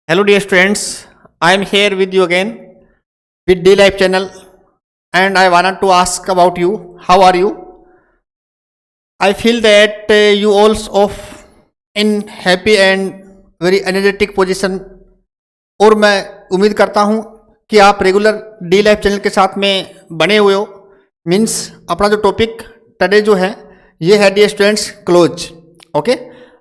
Hello dear students, I am here with you again with D Life channel and I wanted to ask about you. How are you? I feel that you also in happy and very energetic position और मैं उम्मीद करता हूँ कि आप regular D life channel के साथ में बने हुए हो। मीन्स अपना जो टॉपिक टडे जो है ये है डी स्टूडेंट्स क्लोज। ओके,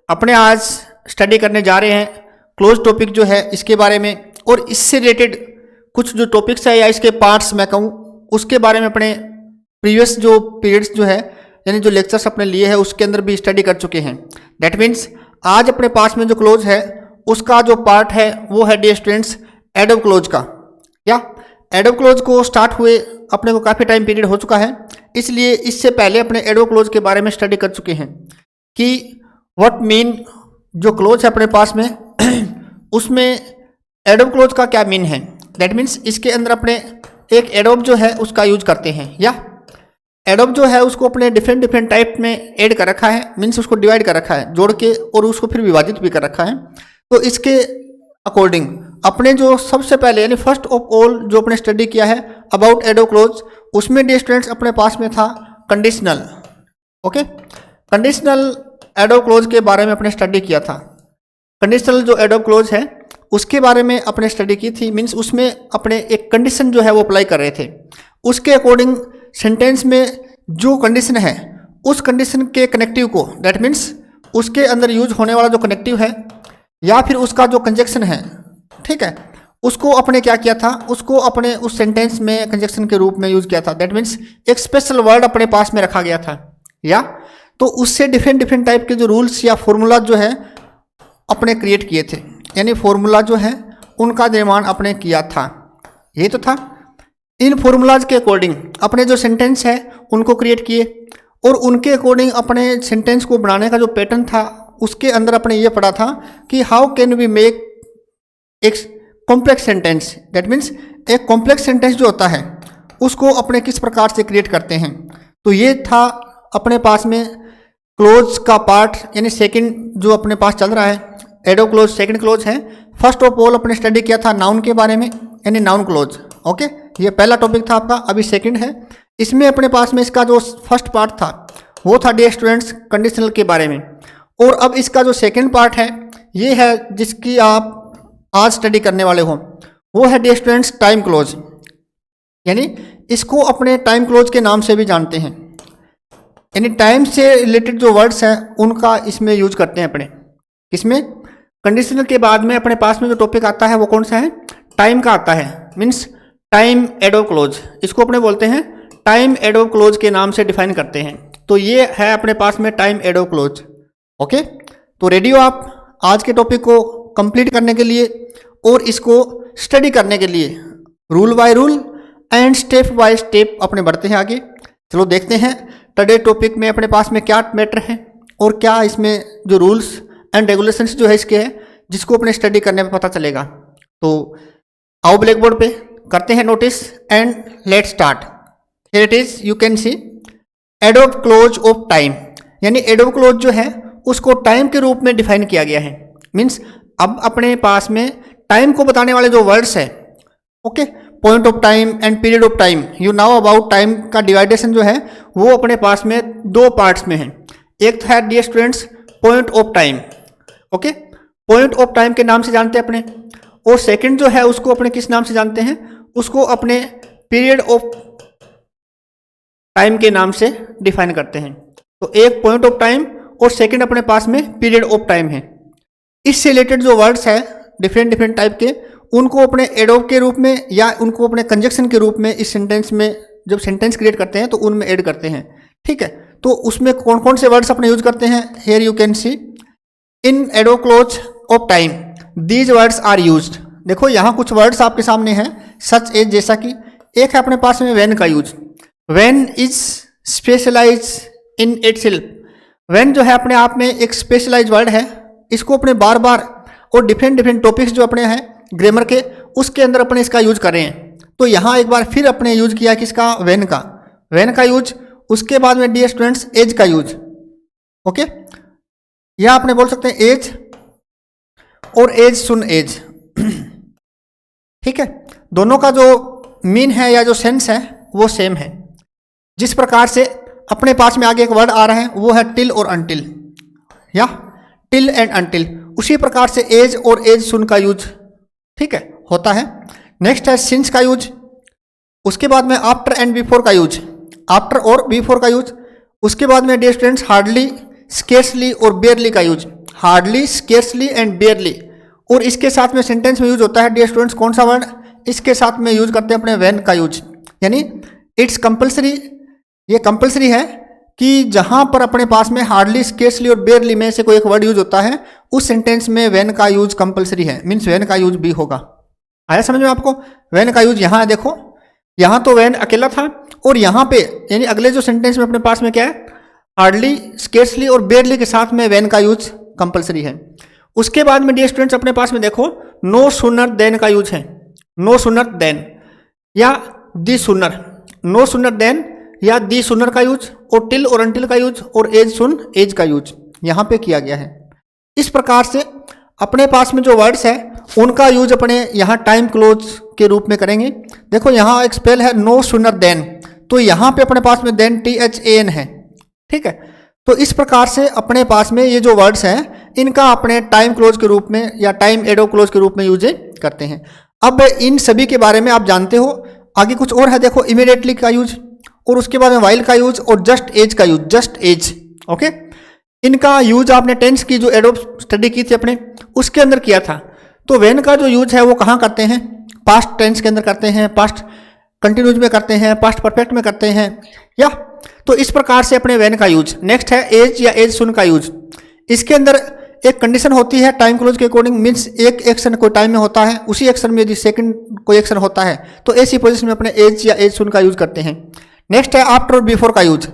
अपने आज स्टडी करने जा रहे हैं क्लोज टॉपिक जो है इसके बारे में, और इससे रिलेटेड कुछ जो टॉपिक्स है या इसके पार्ट्स मैं कहूँ उसके बारे में अपने प्रीवियस जो पीरियड्स जो है यानी जो लेक्चर्स अपने लिए हैं उसके अंदर भी स्टडी कर चुके हैं। दैट मीन्स आज अपने पास में जो क्लोज है उसका जो पार्ट है वो है डी स्टूडेंट्स एडव क्लोज का। या एडव क्लोज को स्टार्ट हुए अपने को काफ़ी टाइम पीरियड हो चुका है, इसलिए इससे पहले अपने एडव क्लोज के बारे में स्टडी कर चुके हैं कि व्हाट मीन जो क्लोज है अपने पास में उसमें एडव क्लोज का क्या मीन है। दैट मीन्स इसके अंदर अपने एक एडोब जो है उसका यूज करते हैं, या एडोब जो है उसको अपने डिफरेंट टाइप में ऐड कर रखा है, मीन्स उसको डिवाइड कर रखा है जोड़ के, और उसको फिर विभाजित भी कर रखा है। तो इसके अकॉर्डिंग अपने जो सबसे पहले यानी फर्स्ट ऑफ ऑल जो अपने स्टडी किया है अबाउट एडोब क्लोज, उसमें डी स्टूडेंट्स अपने पास में था conditional. Okay, conditional adobe close के बारे में अपने स्टडी किया था। कंडीशनल जो एडोब क्लोज है उसके बारे में अपने स्टडी की थी, मीन्स उसमें अपने एक कंडीशन जो है वो अप्लाई कर रहे थे। उसके अकॉर्डिंग सेंटेंस में जो कंडीशन है उस कंडीशन के कनेक्टिव को, दैट मीन्स उसके अंदर यूज होने वाला जो कनेक्टिव है या फिर उसका जो कंजक्शन है, ठीक है, उसको अपने क्या किया था, उसको अपने उस सेंटेंस में कंजक्शन के रूप में यूज किया था। दैट मीन्स एक स्पेशल वर्ड अपने पास में रखा गया था, या तो उससे डिफरेंट टाइप के जो रूल्स या फॉर्मूला जो है अपने क्रिएट किए थे, यानी फॉर्मूला जो है उनका निर्माण अपने किया था। ये तो था। इन फॉर्मूलाज के अकॉर्डिंग अपने जो सेंटेंस है उनको क्रिएट किए, और उनके अकॉर्डिंग अपने सेंटेंस को बनाने का जो पैटर्न था उसके अंदर अपने ये पढ़ा था कि हाउ कैन वी मेक एक कॉम्प्लेक्स सेंटेंस। दैट मीन्स एक कॉम्प्लेक्स सेंटेंस जो होता है उसको अपने किस प्रकार से क्रिएट करते हैं। तो ये था अपने पास में क्लोज का पार्ट, यानी सेकंड जो अपने पास चल रहा है एडोब क्लोज सेकंड क्लोज है। फर्स्ट ऑफ ऑल अपने स्टडी किया था नाउन के बारे में, यानी नाउन क्लोज। ओके, ये पहला टॉपिक था आपका, अभी सेकंड है। इसमें अपने पास में इसका जो फर्स्ट पार्ट था वो था डी स्टूडेंट्स कंडीशनल के बारे में, और अब इसका जो सेकंड पार्ट है ये है जिसकी आप आज स्टडी करने वाले हो, वो है डी स्टूडेंट्स टाइम क्लोज, यानी इसको अपने टाइम क्लोज के नाम से भी जानते हैं, यानी टाइम से रिलेटेड जो वर्ड्स हैं उनका इसमें यूज करते हैं अपने। इसमें कंडीशनल के बाद में अपने पास में जो टॉपिक आता है वो कौन सा है, टाइम का आता है, मीन्स टाइम एडोब क्लोज, इसको अपने बोलते हैं टाइम एडोब क्लोज के नाम से डिफाइन करते हैं। तो ये है अपने पास में टाइम एडोब क्लोज। ओके, तो रेडी हो आप आज के टॉपिक को कंप्लीट करने के लिए और इसको स्टडी करने के लिए rule by rule and step by step अपने बढ़ते हैं आगे। चलो देखते हैं टुडे टॉपिक में अपने पास में क्या मैटर है और क्या इसमें जो रूल्स एंड रेगुलेशंस जो है इसके है जिसको अपने स्टडी करने में पता चलेगा। तो आओ ब्लैक बोर्ड पे करते हैं notice and let start. Here it is, you can C adobe clause of time, यानी एडोब क्लोज जो है उसको टाइम के रूप में डिफाइन किया गया है। मीन्स अब अपने पास में टाइम को बताने वाले जो वर्ड्स है, okay, point of time and period of time, you now about time का डिवाइडेशन जो है वो अपने पास में दो पार्ट्स में है। एक है D students point of time, okay, point of time के नाम से जानते हैं अपने, और सेकंड जो है उसको अपने किस नाम से जानते हैं, उसको अपने पीरियड ऑफ टाइम के नाम से डिफाइन करते हैं। तो एक पॉइंट ऑफ टाइम और सेकंड अपने पास में पीरियड ऑफ टाइम है। इससे रिलेटेड जो वर्ड्स है डिफरेंट टाइप के, उनको अपने एडोब के रूप में या उनको अपने कंजक्शन के रूप में इस सेंटेंस में जब सेंटेंस क्रिएट करते हैं तो उनमें ऐड करते हैं। ठीक है, तो उसमें कौन कौन से वर्ड्स अपने यूज करते हैं, here you can see in adverb clause of time these words are used. देखो यहाँ कुछ वर्ड्स आपके सामने हैं, सच एज, जैसा कि एक है अपने पास में व्हेन का use. When is specialise in itself, when जो है अपने आप में एक स्पेशलाइज वर्ड है, इसको अपने बार बार और डिफरेंट टॉपिक्स जो अपने हैं ग्रामर के उसके अंदर अपने इसका यूज कर रहे हैं। तो यहाँ एक बार फिर अपने यूज किया किसका, व्हेन का यूज। उसके बाद में डी स्टूडेंट्स एज का यूज। ओके, या आपने बोल सकते हैं एज और एज सुन एज। ठीक है, दोनों का जो मीन है या जो सेंस है वो सेम है। जिस प्रकार से अपने पास में आगे एक वर्ड आ रहा है वो है टिल और अनटिल, या टिल एंड अनटिल, उसी प्रकार से एज और एज सुन का यूज, ठीक है, होता है। नेक्स्ट है सिंस का यूज, उसके बाद में आफ्टर एंड बिफोर का यूज, आफ्टर और बिफोर का यूज, उसके बाद में डियर स्टूडेंट्स हार्डली, स्केर्सली और बेयरली का यूज, हार्डली, स्केर्सली एंड बेयरली। और इसके साथ में सेंटेंस में यूज होता है डियर स्टूडेंट्स कौन सा वर्ड, इसके साथ में यूज करते हैं अपने व्हेन का यूज, यानी इट्स कंपल्सरी, ये कंपल्सरी है कि जहां पर अपने पास में हार्डली, स्केर्सली और बेयरली में से कोई एक वर्ड यूज होता है उस सेंटेंस में व्हेन का यूज कंपल्सरी है, मीन्स व्हेन का यूज भी होगा। आया समझ में आपको? व्हेन का यूज यहाँ है, देखो यहाँ तो व्हेन अकेला था और यहाँ पे यानी अगले जो सेंटेंस में अपने पास में क्या है, हार्डली, स्केर्सली और बेयरली के साथ में व्हेन का यूज कंपल्सरी है। उसके बाद में डियर स्टूडेंट्स अपने पास में देखो नो सूनर देन का यूज है, नो सूनर देन या दी सूनर, नो सूनर देन या दी सूनर का यूज, और टिल और अनटिल का यूज, और एज सुन एज का यूज यहाँ पे किया गया है। इस प्रकार से अपने पास में जो वर्ड्स है उनका यूज अपने यहाँ टाइम क्लोज के रूप में करेंगे। देखो यहाँ एक स्पेल है नो सूनर देन, तो यहाँ पे अपने पास में देन THAN है, ठीक है। तो इस प्रकार से अपने पास में ये जो वर्ड्स हैं इनका अपने टाइम क्लोज के रूप में या टाइम एडो क्लोज के रूप में यूज करते हैं। अब इन सभी के बारे में आप जानते हो। आगे कुछ और है, देखो इमीडिएटली का यूज, और उसके बाद में वाइल का यूज और जस्ट एज का यूज, जस्ट एज, ओके। इनका यूज आपने टेंस की जो एडो स्टडी की थी अपने उसके अंदर किया था। तो व्हेन का जो यूज है वो कहाँ करते हैं, पास्ट टेंस के अंदर करते हैं, पास्ट कंटिन्यूज में करते हैं, पास्ट परफेक्ट में करते हैं, या तो इस प्रकार से अपने व्हेन का यूज। नेक्स्ट है एज या एज सुन का यूज, इसके अंदर एक कंडीशन होती है टाइम क्लोज के अकॉर्डिंग, मीन्स एक एक्शन कोई टाइम में होता है, उसी एक्शन में यदि सेकंड कोई एक्शन होता है तो ऐसी पोजीशन में अपने एज या एज सुन का यूज करते हैं। नेक्स्ट है आफ्टर और बिफोर का यूज,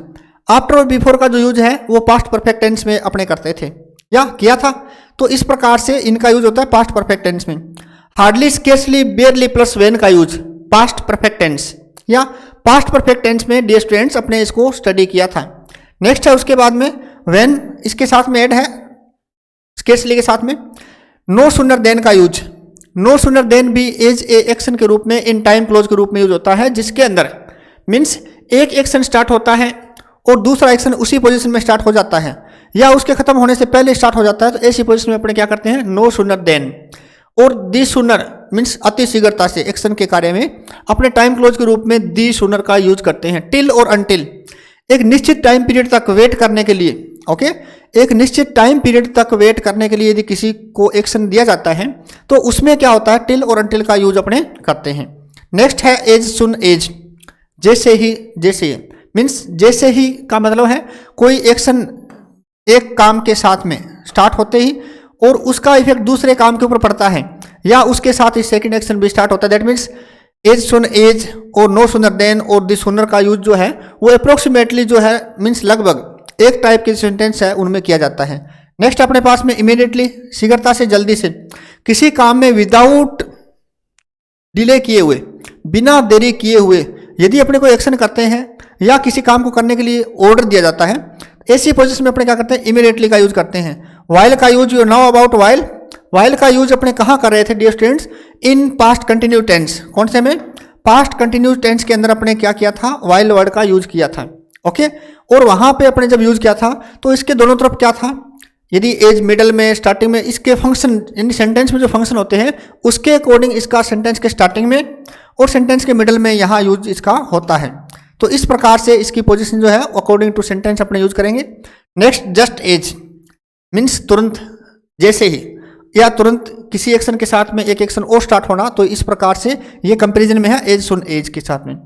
आफ्टर और बिफोर का जो यूज है वो पास्ट परफेक्ट टेंस में अपने करते थे या किया था, तो इस प्रकार से इनका यूज होता है पास्ट परफेक्ट टेंस में। हार्डली, स्केर्सली, बेयरली प्लस व्हेन का यूज पास्ट परफेक्ट टेंस या पास्ट परफेक्ट टेंस में डियर स्टूडेंट्स अपने इसको स्टडी किया था। नेक्स्ट है उसके बाद में व्हेन, इसके साथ में ऐड है स्केर्सली के साथ में। नो सूनर देन का यूज, नो सूनर देन भी एज ए एक्शन के रूप में इन टाइम क्लोज के रूप में यूज होता है, जिसके अंदर मीन्स एक एक्शन स्टार्ट होता है और दूसरा एक्शन उसी पोजीशन में स्टार्ट हो जाता है या उसके खत्म होने से पहले स्टार्ट हो जाता है, तो ऐसी पोजीशन में अपने क्या करते हैं नो सूनर देन। और दी सूनर मीन्स अति शीघ्रता से एक्शन के कार्य में अपने टाइम क्लोज के रूप में दी सूनर का यूज करते हैं। टिल और अनटिल एक निश्चित टाइम पीरियड तक वेट करने के लिए, ओके, एक निश्चित टाइम पीरियड तक वेट करने के लिए यदि किसी को एक्शन दिया जाता है तो उसमें क्या होता है टिल और अनटिल का यूज अपने करते हैं। नेक्स्ट है एज सुन एज, जैसे ही, जैसे मीन्स जैसे ही का मतलब है कोई एक्शन एक काम के साथ में स्टार्ट होते ही और उसका इफेक्ट दूसरे काम के ऊपर पड़ता है या उसके साथ ही सेकंड एक्शन भी स्टार्ट होता है, that means as soon as और नो सूनर देन और दी सूनर का यूज जो है वो अप्रोक्सीमेटली जो है मीन्स लगभग एक टाइप के सेंटेंस है उनमें किया जाता है। नेक्स्ट अपने पास में इमीडिएटली, शीघ्रता से, जल्दी से, किसी काम में विदाउट डिले किए हुए, बिना देरी किए हुए यदि अपने कोई एक्शन करते हैं या किसी काम को करने के लिए ऑर्डर दिया जाता है, ऐसी पोजीशन में अपने क्या करते हैं इमीडिएटली का यूज करते हैं। वाइल का use, you know about while, while का यूज अपने कहाँ कर रहे थे dear students, in past continuous tense. कौन से में, पास्ट कंटिन्यू टेंस के अंदर अपने क्या किया था, वाइल वर्ड का यूज किया था, ओके। और वहां पे अपने जब यूज किया था तो इसके दोनों तरफ क्या था, यदि एज मिडल में, स्टार्टिंग में, इसके फंक्शन यानी सेंटेंस में जो फंक्शन होते हैं उसके अकॉर्डिंग इसका सेंटेंस के स्टार्टिंग में और सेंटेंस के मिडल में यहाँ यूज इसका होता है। तो इस प्रकार से इसकी पोजीशन जो है अकॉर्डिंग टू सेंटेंस अपने यूज करेंगे। नेक्स्ट जस्ट एज मीन्स तुरंत, जैसे ही, या तुरंत किसी एक्शन के साथ में एक एक्शन और स्टार्ट होना, तो इस प्रकार से ये कंपैरिजन में है एज सुन एज के साथ में।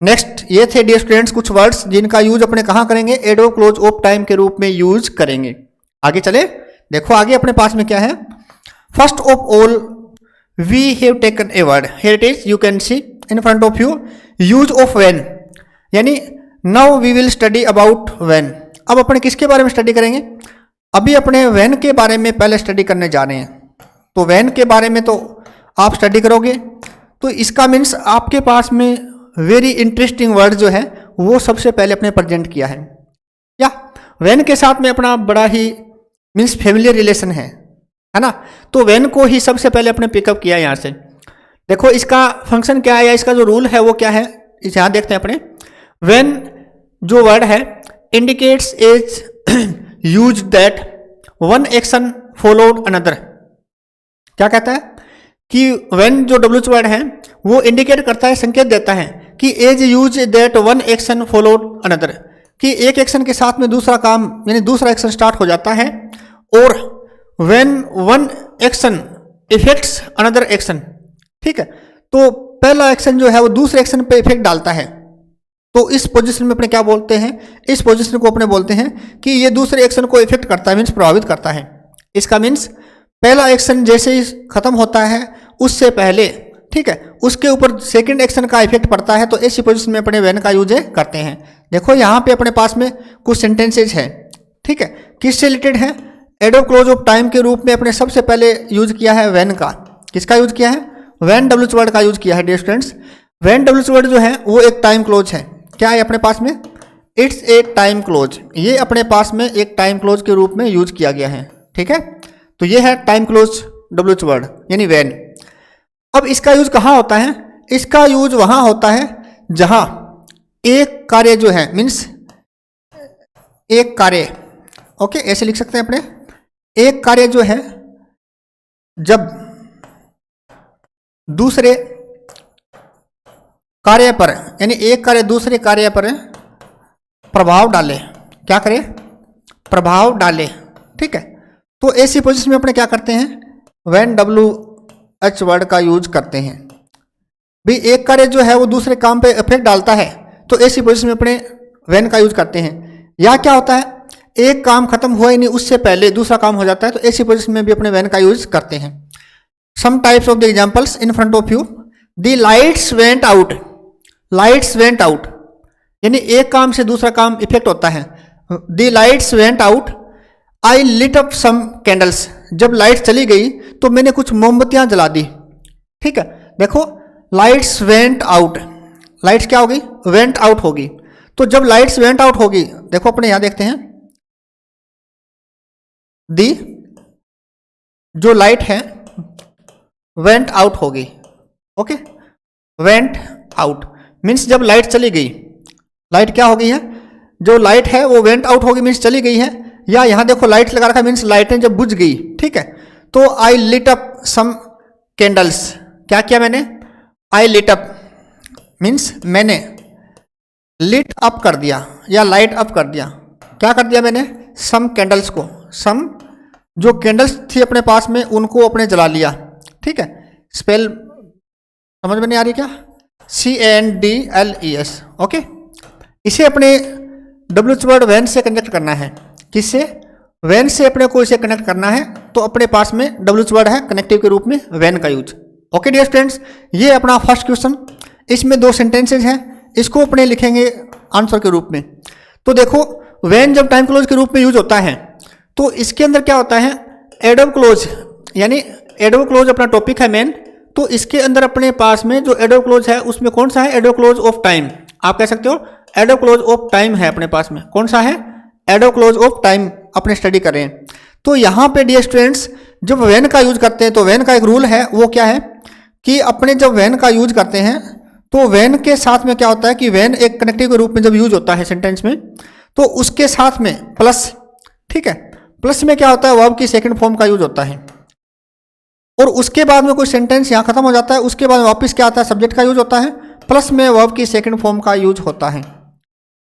नेक्स्ट ये थे डियर स्टूडेंट्स कुछ वर्ड्स जिनका यूज अपने कहाँ करेंगे, एडो क्लोज ऑफ टाइम के रूप में यूज करेंगे। आगे चले, देखो आगे अपने पास में क्या है। First of all we have taken a word, here it is, you can see in front of you, use of when, यानी now we will study about when. अब अपने किसके बारे में स्टडी करेंगे, अभी अपने व्हेन के बारे में पहले स्टडी करने जा रहे हैं। तो व्हेन के बारे में तो आप स्टडी करोगे तो इसका मीन्स आपके पास में वेरी इंटरेस्टिंग वर्ड जो है वो सबसे पहले अपने प्रेजेंट किया है, या व्हेन के साथ में अपना बड़ा ही मीन्स फैमिलियर रिलेशन है ना, तो व्हेन को ही सबसे पहले अपने पिकअप किया यहाँ से। देखो इसका फंक्शन क्या है या इसका जो रूल है वो क्या है, इसे यहाँ देखते हैं अपने। व्हेन जो वर्ड है indicates is use that one action followed another, क्या कहता है कि व्हेन जो डब्ल्यूएच वर्ड है वो इंडिकेट करता है, संकेत देता है कि as use that one action followed another, कि एक एक्शन के साथ में दूसरा काम यानी दूसरा एक्शन स्टार्ट हो जाता है। और when one action effects another action, ठीक है, तो पहला एक्शन जो है वो दूसरे एक्शन पे इफेक्ट डालता है, तो इस पोजीशन में अपने क्या बोलते हैं, इस पोजीशन को अपने बोलते हैं कि ये दूसरे एक्शन को इफेक्ट करता है, मीन्स प्रभावित करता है। इसका मीन्स पहला एक्शन जैसे ही खत्म होता है उससे पहले, ठीक है, उसके ऊपर सेकंड एक्शन का इफेक्ट पड़ता है, तो ऐसी पोजीशन में अपने व्हेन का यूज करते हैं। देखो यहाँ पे अपने पास में कुछ सेंटेंसेज है, ठीक है, किससे रिलेटेड है, एडवर्ब क्लोज ऑफ टाइम के रूप में अपने सबसे पहले यूज किया है व्हेन का। किसका यूज किया है, व्हेन डब्ल्यूएच वर्ड का यूज किया है dear students. When WH word जो है वो एक टाइम क्लोज है, क्या है अपने पास में, इट्स ए टाइम क्लोज, ये अपने पास में एक टाइम क्लोज के रूप में यूज किया गया है, ठीक है, तो ये है टाइम क्लोज डब्ल्यूएच वर्ड यानी व्हेन। अब इसका यूज कहाँ होता है, इसका यूज वहां होता है जहां एक कार्य जो है मीन्स एक कार्य, ओके ऐसे लिख सकते हैं अपने, एक कार्य जो है जब दूसरे कार्य पर यानी एक कार्य दूसरे कार्य पर प्रभाव डाले, क्या करे, प्रभाव डाले, ठीक है, तो ऐसी पोजीशन में अपने क्या करते हैं, व्हेन डब्ल्यूएच वर्ड का यूज करते हैं। भी एक कार्य जो है वो दूसरे काम पे इफेक्ट डालता है, तो ऐसी पोजीशन में अपने व्हेन का यूज करते हैं। या क्या होता है, एक काम खत्म हुआ ही नहीं उससे पहले दूसरा काम हो जाता है, तो ऐसी पोजीशन में भी अपने व्हेन का यूज करते हैं। Some types of the examples in front of you, the lights went out, lights went out यानी एक काम से दूसरा काम इफेक्ट होता है। The lights went out, I lit up some candles, जब लाइट चली गई तो मैंने कुछ मोमबत्तियां जला दी, ठीक है, देखो लाइट्स वेंट आउट, लाइट्स क्या होगी, वेंट आउट होगी, तो जब लाइट्स वेंट आउट होगी, देखो अपने यहां देखते हैं, दी जो लाइट है वेंट आउट होगी, ओके, वेंट आउट मीन्स जब लाइट चली गई, लाइट क्या हो गई है, जो लाइट है वो वेंट आउट होगी मीन्स चली गई है। या यहां देखो लाइट लगा रखा मीन्स लाइटें जब बुझ गई, ठीक है, तो आई लिट अप सम कैंडल्स, क्या किया मैंने, आई लिट अप मीन्स मैंने लिट अप कर दिया या लाइट अप कर दिया, क्या कर दिया मैंने, सम कैंडल्स को, सम जो कैंडल्स थी अपने पास में उनको अपने जला लिया, ठीक है, स्पेल समझ में नहीं आ रही क्या, CANDLES, ओके। इसे अपने डब्ल्यूएच वर्ड व्हेन से कनेक्ट करना है, किससे, व्हेन से अपने को इसे कनेक्ट करना है, तो अपने पास में डब्ल्यूएच वर्ड है कनेक्टिव के रूप में व्हेन का यूज, ओके डियर स्टूडेंट्स। ये अपना फर्स्ट क्वेश्चन, इसमें 2 सेंटेंसेज हैं, इसको अपने लिखेंगे आंसर के रूप में। तो देखो व्हेन जब टाइम क्लोज के रूप में यूज होता है तो इसके अंदर क्या होता है, एडवर्ब क्लोज यानी एडवर्ब क्लोज अपना टॉपिक है मेन, तो इसके अंदर अपने पास में जो एडवर्ब क्लोज है उसमें कौन सा है, एडवर्ब क्लोज ऑफ टाइम, आप कह सकते हो एडवर्ब क्लोज ऑफ टाइम है अपने पास में, कौन सा है, एडवर्ब क्लोज ऑफ टाइम अपने स्टडी कर रहे हैं। तो यहाँ पे डियर स्टूडेंट्स जब व्हेन का यूज करते हैं तो व्हेन का एक रूल है, वो क्या है कि अपने जब व्हेन का यूज करते हैं तो व्हेन के साथ में क्या होता है कि व्हेन एक कनेक्टिव के रूप में जब यूज होता है सेंटेंस में, तो उसके साथ में प्लस, ठीक है, प्लस में क्या होता है, वर्ब की सेकंड फॉर्म का यूज होता है, और उसके बाद में कोई सेंटेंस यहाँ खत्म हो जाता है, उसके बाद वापस क्या आता है, सब्जेक्ट का यूज होता है, प्लस में वर्ब की सेकंड फॉर्म का यूज होता है।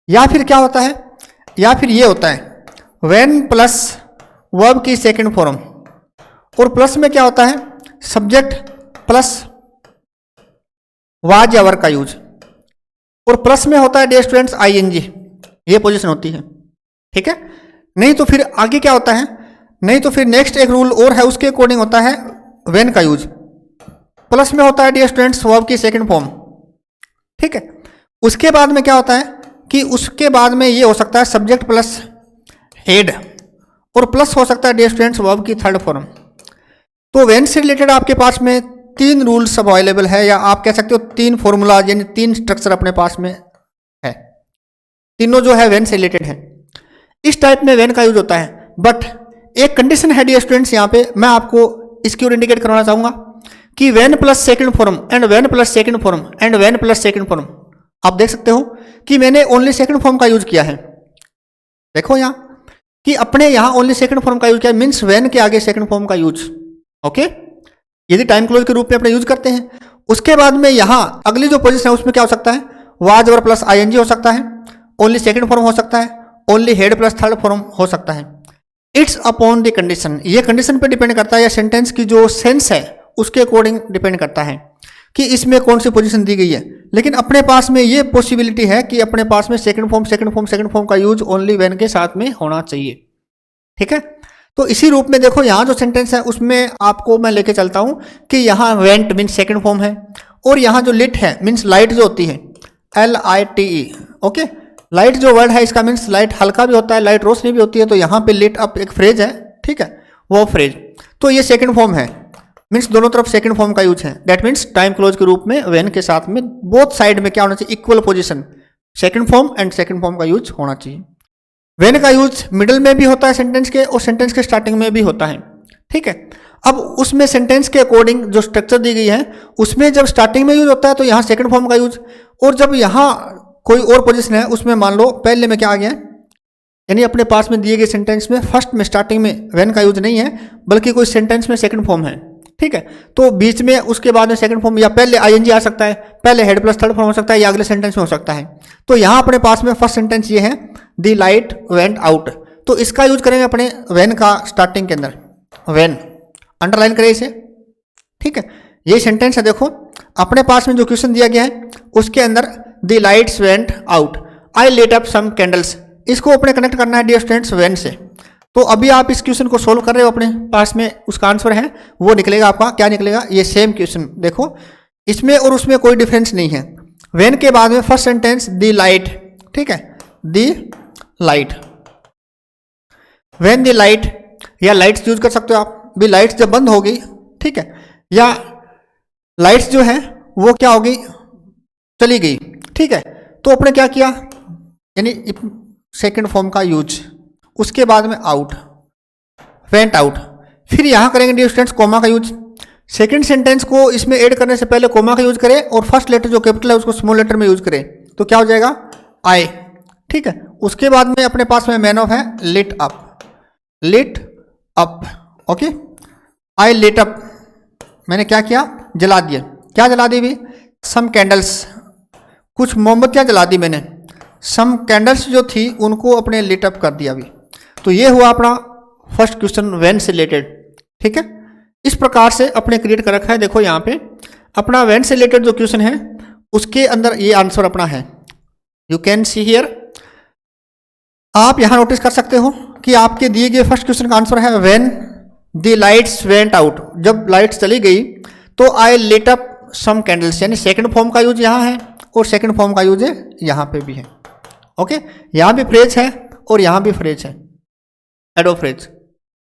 या फिर क्या होता है, या फिर ये होता है व्हेन प्लस वर्ब की सेकंड फॉर्म, और प्लस में क्या होता है, सब्जेक्ट प्लस वाज या वर्ब का यूज, और प्लस में होता है डियर स्टूडेंट्स ING, ये पोजीशन होती है, ठीक है। नहीं तो फिर आगे क्या होता है, नहीं तो फिर नेक्स्ट एक रूल और है, उसके अकॉर्डिंग होता है व्हेन का यूज, प्लस में होता है डियर स्टूडेंट्स वर्ब की सेकंड फॉर्म, ठीक है। उसके बाद में क्या होता है कि उसके बाद में ये हो सकता है सब्जेक्ट प्लस हेड, और प्लस हो सकता है डियर स्टूडेंट्स वर्ब की थर्ड फॉर्म। तो व्हेन से रिलेटेड आपके पास में 3 रूल्स सब अवेलेबल है, या आप कह सकते हो 3 फॉर्मूलाज यानी 3 स्ट्रक्चर अपने पास में है, तीनों जो है व्हेन से रिलेटेड है। इस टाइप में व्हेन का यूज होता है, बट एक कंडीशन है डियर स्टूडेंट्स, यहाँ पे मैं आपको इसकी ओर इंडिकेट करवाना चाहूंगा कि when plus second form and when plus second form and when plus second form, आप देख सकते हो कि मैंने ओनली सेकंड फॉर्म का यूज किया है। देखो यहाँ कि अपने यहाँ ओनली सेकंड फॉर्म का यूज किया, मीन्स वेन के आगे सेकंड फॉर्म का यूज। ओके, यदि टाइम क्लोज के रूप में अपने यूज करते हैं। उसके बाद में यहाँ अगली जो पोजीशन है उसमें क्या हो सकता है, वाज और प्लस आईएनजी हो सकता है, ओनली सेकंड फॉर्म हो सकता है, only head plus third form हो सकता है। इट्स अपॉन द कंडीशन, ये कंडीशन पे डिपेंड करता है या सेंटेंस की जो सेंस है उसके अकॉर्डिंग डिपेंड करता है कि इसमें कौन सी पोजीशन दी गई है। लेकिन अपने पास में ये पॉसिबिलिटी है कि अपने पास में सेकंड फॉर्म का यूज ओनली वेन के साथ में होना चाहिए। ठीक है, तो इसी रूप में देखो यहाँ जो सेंटेंस है उसमें आपको मैं लेके चलता हूँ कि यहाँ वेंट मीन्स सेकंड फॉर्म है, और यहाँ जो लिट है मीन्स लाइट जो होती है LITE। ओके, लाइट जो वर्ड है इसका मीन्स लाइट हल्का भी होता है, लाइट रोशनी भी होती है, तो यहाँ पे लिट अप एक फ्रेज है, ठीक है, वो फ्रेज, तो ये सेकंड फॉर्म है, मीन्स दोनों तरफ सेकंड फॉर्म का यूज है। दैट मीन्स टाइम क्लोज के रूप में वेन के साथ में बोथ साइड में क्या होना चाहिए, equal position, second form and second form का यूज होना चाहिए। वेन का यूज मिडिल में भी होता है सेंटेंस के, और सेंटेंस के स्टार्टिंग में भी होता है। ठीक है, अब उसमें सेंटेंस के अकॉर्डिंग जो स्ट्रक्चर दी गई है उसमें जब स्टार्टिंग में यूज होता है तो यहाँ सेकंड फॉर्म का यूज, और जब यहाँ कोई और पोजीशन है उसमें मान लो पहले में क्या आ गया है, यानी अपने पास में दिए गए सेंटेंस में फर्स्ट में स्टार्टिंग में वेन का यूज नहीं है बल्कि कोई सेंटेंस में सेकंड फॉर्म है। ठीक है, तो बीच में उसके बाद में सेकंड फॉर्म या पहले आईएनजी आ सकता है, पहले हेड प्लस थर्ड फॉर्म हो सकता है, या अगले सेंटेंस में हो सकता है। तो यहाँ अपने पास में फर्स्ट सेंटेंस ये है, द लाइट वेंट आउट, तो इसका यूज करेंगे अपने वेन का स्टार्टिंग के अंदर, वेन अंडरलाइन करें इसे। ठीक है, ये सेंटेंस है, देखो अपने पास में जो क्वेश्चन दिया गया है उसके अंदर the lights went out, I let up some candles, इसको अपने कनेक्ट करना है डियर स्टूडेंट्स वेन से। तो अभी आप इस क्वेश्चन को सोल्व कर रहे हो, अपने पास में उसका आंसर है वो निकलेगा आपका, क्या निकलेगा, ये सेम क्वेश्चन, देखो इसमें और उसमें कोई डिफरेंस नहीं है। वेन के बाद में फर्स्ट सेंटेंस द लाइट, ठीक है, the light, when the light, या लाइट्स यूज कर सकते हो आप भी, लाइट्स जब बंद होगी, ठीक है, या लाइट्स जो है वो क्या होगी, चली गई। ठीक है, तो अपने क्या किया, यानी सेकंड फॉर्म का यूज, उसके बाद में आउट, वेंट आउट, फिर यहां करेंगे डियर स्टूडेंट्स कोमा का यूज। सेकंड सेंटेंस को इसमें ऐड करने से पहले कोमा का यूज करें और फर्स्ट लेटर जो कैपिटल है उसको स्मॉल लेटर में यूज करें, तो क्या हो जाएगा, आई। ठीक है, उसके बाद में अपने पास में मैन ऑफ है lit up, lit up, okay, I lit up, मैंने क्या किया, जला दिया, क्या जला दी भी, सम कैंडल्स, कुछ मोमबत्तियां जला दी मैंने, सम कैंडल्स जो थी उनको अपने लिट अप कर दिया अभी। तो ये हुआ अपना फर्स्ट क्वेश्चन वेन से रिलेटेड। ठीक है, इस प्रकार से अपने क्रिएट कर रखा है, देखो यहाँ पे अपना वेन से रिलेटेड जो क्वेश्चन है उसके अंदर ये आंसर अपना है, यू कैन सी हियर। आप यहाँ नोटिस कर सकते हो कि आपके दिए गए फर्स्ट क्वेश्चन का आंसर है when the lights went out, जब लाइट्स चली गई तो आई लिट अप सम कैंडल्स, यानी सेकंड फॉर्म का यूज यहाँ है और सेकंड फॉर्म का यूज है यहाँ पे भी है। ओके, यहाँ भी फ्रेज है और यहाँ भी फ्रेज है, एडो फ्रेज।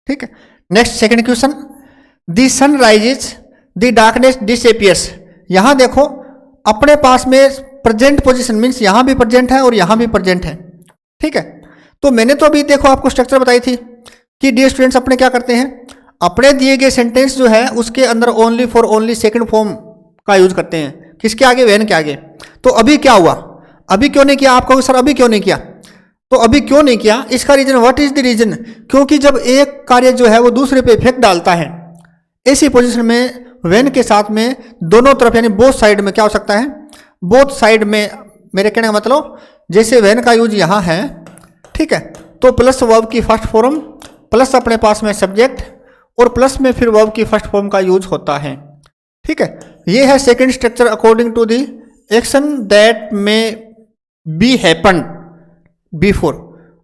ठीक है, next second question, the sun rises the darkness disappears, यहाँ देखो अपने पास में प्रेजेंट पोजीशन मीन्स यहाँ भी प्रेजेंट है और यहाँ भी प्रेजेंट है। ठीक है, तो मैंने तो अभी देखो आपको स्ट्रक्चर बताई थी कि डियर स्टूडेंट्स अपने क्या करते हैं, अपने दिए गए सेंटेंस जो है उसके अंदर only for only second form का यूज करते हैं, किसके आगे, वेन के आगे। तो अभी क्या हुआ, अभी क्यों नहीं किया, आपका सर अभी क्यों नहीं किया, तो अभी क्यों नहीं किया, इसका reason, what is the reason, क्योंकि जब एक कार्य जो है वो दूसरे पे इफेक्ट डालता है, ऐसी पोजीशन में वेन के साथ में दोनों तरफ यानी बोथ साइड में क्या हो सकता है, बोथ साइड में, मेरे कहने का मतलब जैसे वेन का यूज यहाँ है, ठीक है, तो प्लस वर्ब की फर्स्ट फॉर्म प्लस अपने पास में सब्जेक्ट और प्लस में फिर वर्ब की फर्स्ट फॉर्म का यूज होता है। ठीक है, ये है second structure according to the action that may be happen before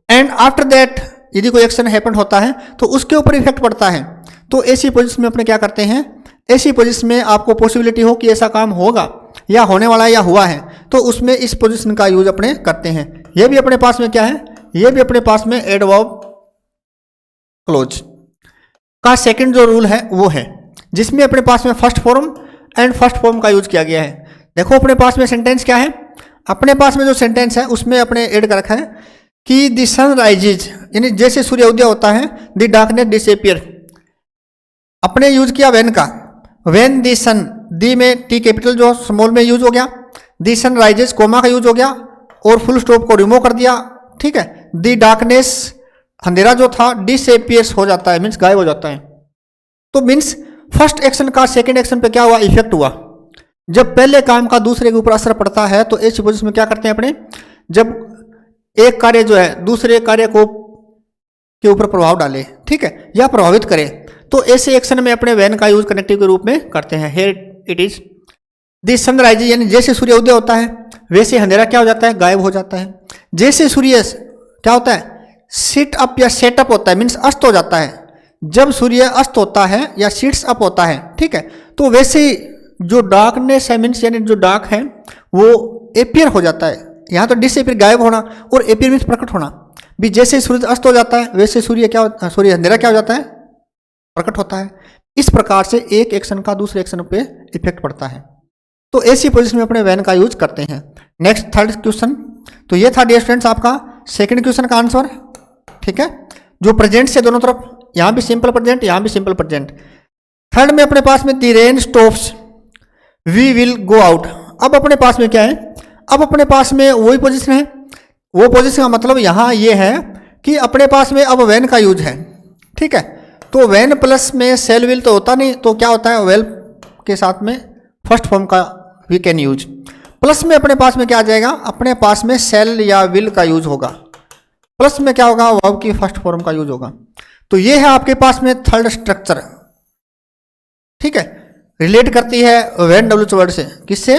and after that, यदि कोई एक्शन हैपन होता है तो उसके ऊपर इफेक्ट पड़ता है। तो ऐसी पोजीशन में अपने क्या करते हैं, ऐसी पोजीशन में आपको पॉसिबिलिटी हो कि ऐसा काम होगा या होने वाला है या हुआ है, तो उसमें इस पोजीशन का यूज अपने करते हैं। यह भी अपने पास में क्या है, यह भी अपने पास में एडवर्ब क्लोज का सेकंड जो रूल है वो है, जिसमें अपने पास में first form and first form का यूज किया गया है। देखो अपने पास में सेंटेंस क्या है, अपने पास में जो सेंटेंस है उसमें अपने ऐड कर रखा है कि द सन राइजेज, यानी जैसे सूर्योदय होता है, द डार्कनेस डिसअपियर, अपने यूज किया वेन का, व्हेन दी सन, दी में टी कैपिटल जो स्मॉल में यूज हो गया, दी सन राइजेस कोमा का यूज हो गया और फुल स्टॉप को रिमूव कर दिया, ठीक है। दी डार्कनेस, अंधेरा जो था डिसअपियर्स हो जाता है, मीन्स गायब हो जाता है। तो मीन्स फर्स्ट एक्शन का सेकंड एक्शन पे क्या हुआ, इफेक्ट हुआ। जब पहले काम का दूसरे के ऊपर असर पड़ता है तो ऐसी पोजीशन में क्या करते हैं अपने, जब एक कार्य जो है दूसरे कार्य को के ऊपर प्रभाव डाले, ठीक है, या प्रभावित करे, तो ऐसे एक्शन में अपने व्हेन का यूज कनेक्टिव के रूप में करते हैं। Here it is the sunrise, यानी जैसे सूर्य उदय होता है वैसे अंधेरा क्या हो जाता है, गायब हो जाता है। जैसे सूर्य क्या होता है, सिट अप या सेटअप होता है, मीन्स अस्त हो जाता है। जब सूर्य अस्त होता है या सीट्स अप होता है, ठीक है, तो वैसे ही जो डार्कनेस है, मीन्स यानी जो डार्क है वो एपियर हो जाता है। यहाँ तो डिसअपियर गायब होना और एपियर मीन्स प्रकट होना भी। जैसे सूर्य अस्त हो जाता है वैसे सूर्य अंधेरा क्या हो जाता है, प्रकट होता है। इस प्रकार से एक एक्शन का दूसरे एक्शन पे इफेक्ट पड़ता है। तो ऐसी पोजीशन में अपने व्हेन का यूज करते हैं। नेक्स्ट थर्ड क्वेश्चन, तो ये था डियर स्टूडेंट्स आपका सेकंड क्वेश्चन का आंसर, ठीक है, जो प्रेजेंट से दोनों तरफ, यहाँ भी सिंपल प्रेजेंट, यहाँ भी सिंपल प्रेजेंट। थर्ड में अपने पास में the rain stops we will go out. अब अपने पास में क्या है, अब अपने पास में वही पोजीशन है। वो पोजीशन का मतलब यहाँ ये है कि अपने पास में अब व्हेन का यूज है, ठीक है। तो व्हेन प्लस में सेल विल तो होता नहीं, तो क्या होता है, वेल के साथ में फर्स्ट फॉर्म का वी कैन यूज। प्लस में अपने पास में क्या आ जाएगा, अपने पास में सेल या विल का यूज होगा। प्लस में क्या होगा, वर्ब की फर्स्ट फॉर्म का यूज होगा। तो ये है आपके पास में थर्ड स्ट्रक्चर, ठीक है, रिलेट करती है व्हेन डब्ल्यूएच वर्ड से। किससे,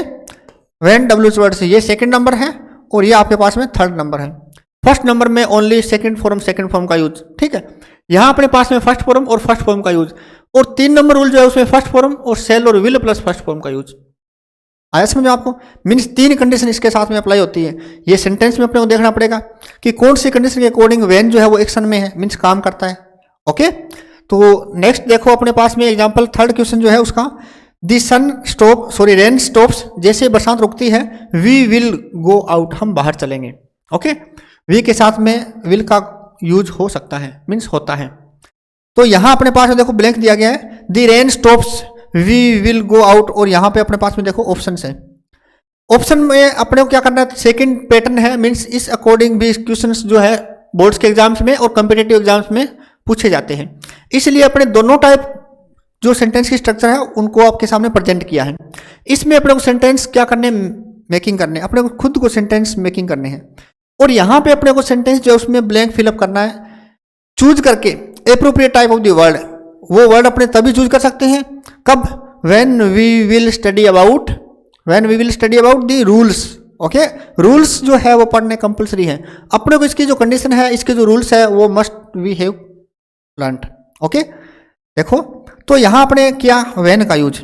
व्हेन डब्ल्यूएच वर्ड से। ये सेकंड नंबर है और ये आपके पास में थर्ड नंबर है। फर्स्ट नंबर में ओनली सेकंड फॉर्म का यूज, ठीक है। यहाँ अपने पास में फर्स्ट फॉर्म और फर्स्ट फॉर्म का यूज, और 3 नंबर रूल जो है उसमें फर्स्ट फॉर्म और सेल और विल प्लस फर्स्ट फॉर्म का यूज। आया समझ में आपको, मीन्स 3 कंडीशन इसके साथ में अप्लाई होती है। ये सेंटेंस में अपने को देखना पड़ेगा कि कौन सी कंडीशन के अकॉर्डिंग व्हेन जो है वो एक्शन में है, मीन्स काम करता है। ओके, तो नेक्स्ट देखो अपने पास में एग्जांपल थर्ड क्वेश्चन जो है उसका, दी रेन स्टॉप्स, जैसे बरसात रुकती है, वी विल गो आउट, हम बाहर चलेंगे। ओके, वी के साथ में विल का यूज हो सकता है, मीन्स होता है। तो यहां अपने पास में देखो ब्लैंक दिया गया है, the rain stops we will go out, और यहां पे अपने पास में देखो ऑप्शन है। ऑप्शन में अपने को क्या करना है, सेकंड पैटर्न है, मीन्स इस अकॉर्डिंग भी क्वेश्चंस जो है बोर्ड्स के एग्जाम्स में और कॉम्पिटिटिव एग्जाम्स में पूछे जाते हैं। इसलिए अपने दोनों टाइप जो सेंटेंस की स्ट्रक्चर है उनको आपके सामने प्रेजेंट किया है। इसमें अपने को सेंटेंस क्या करने, मेकिंग करने, अपने को खुद को सेंटेंस मेकिंग करने हैं। और यहाँ पे अपने को सेंटेंस जो है उसमें ब्लैंक फिलअप करना है, चूज करके appropriate type of the word. वो वर्ड अपने तभी चूज कर सकते हैं कब, when we will study about the rules. Okay, rules जो है वो पढ़ने कंपलसरी है। अपने को इसकी जो कंडीशन है, इसके जो रूल्स है वो must we have learned. Okay, देखो तो यहां आपने किया व्हेन का यूज।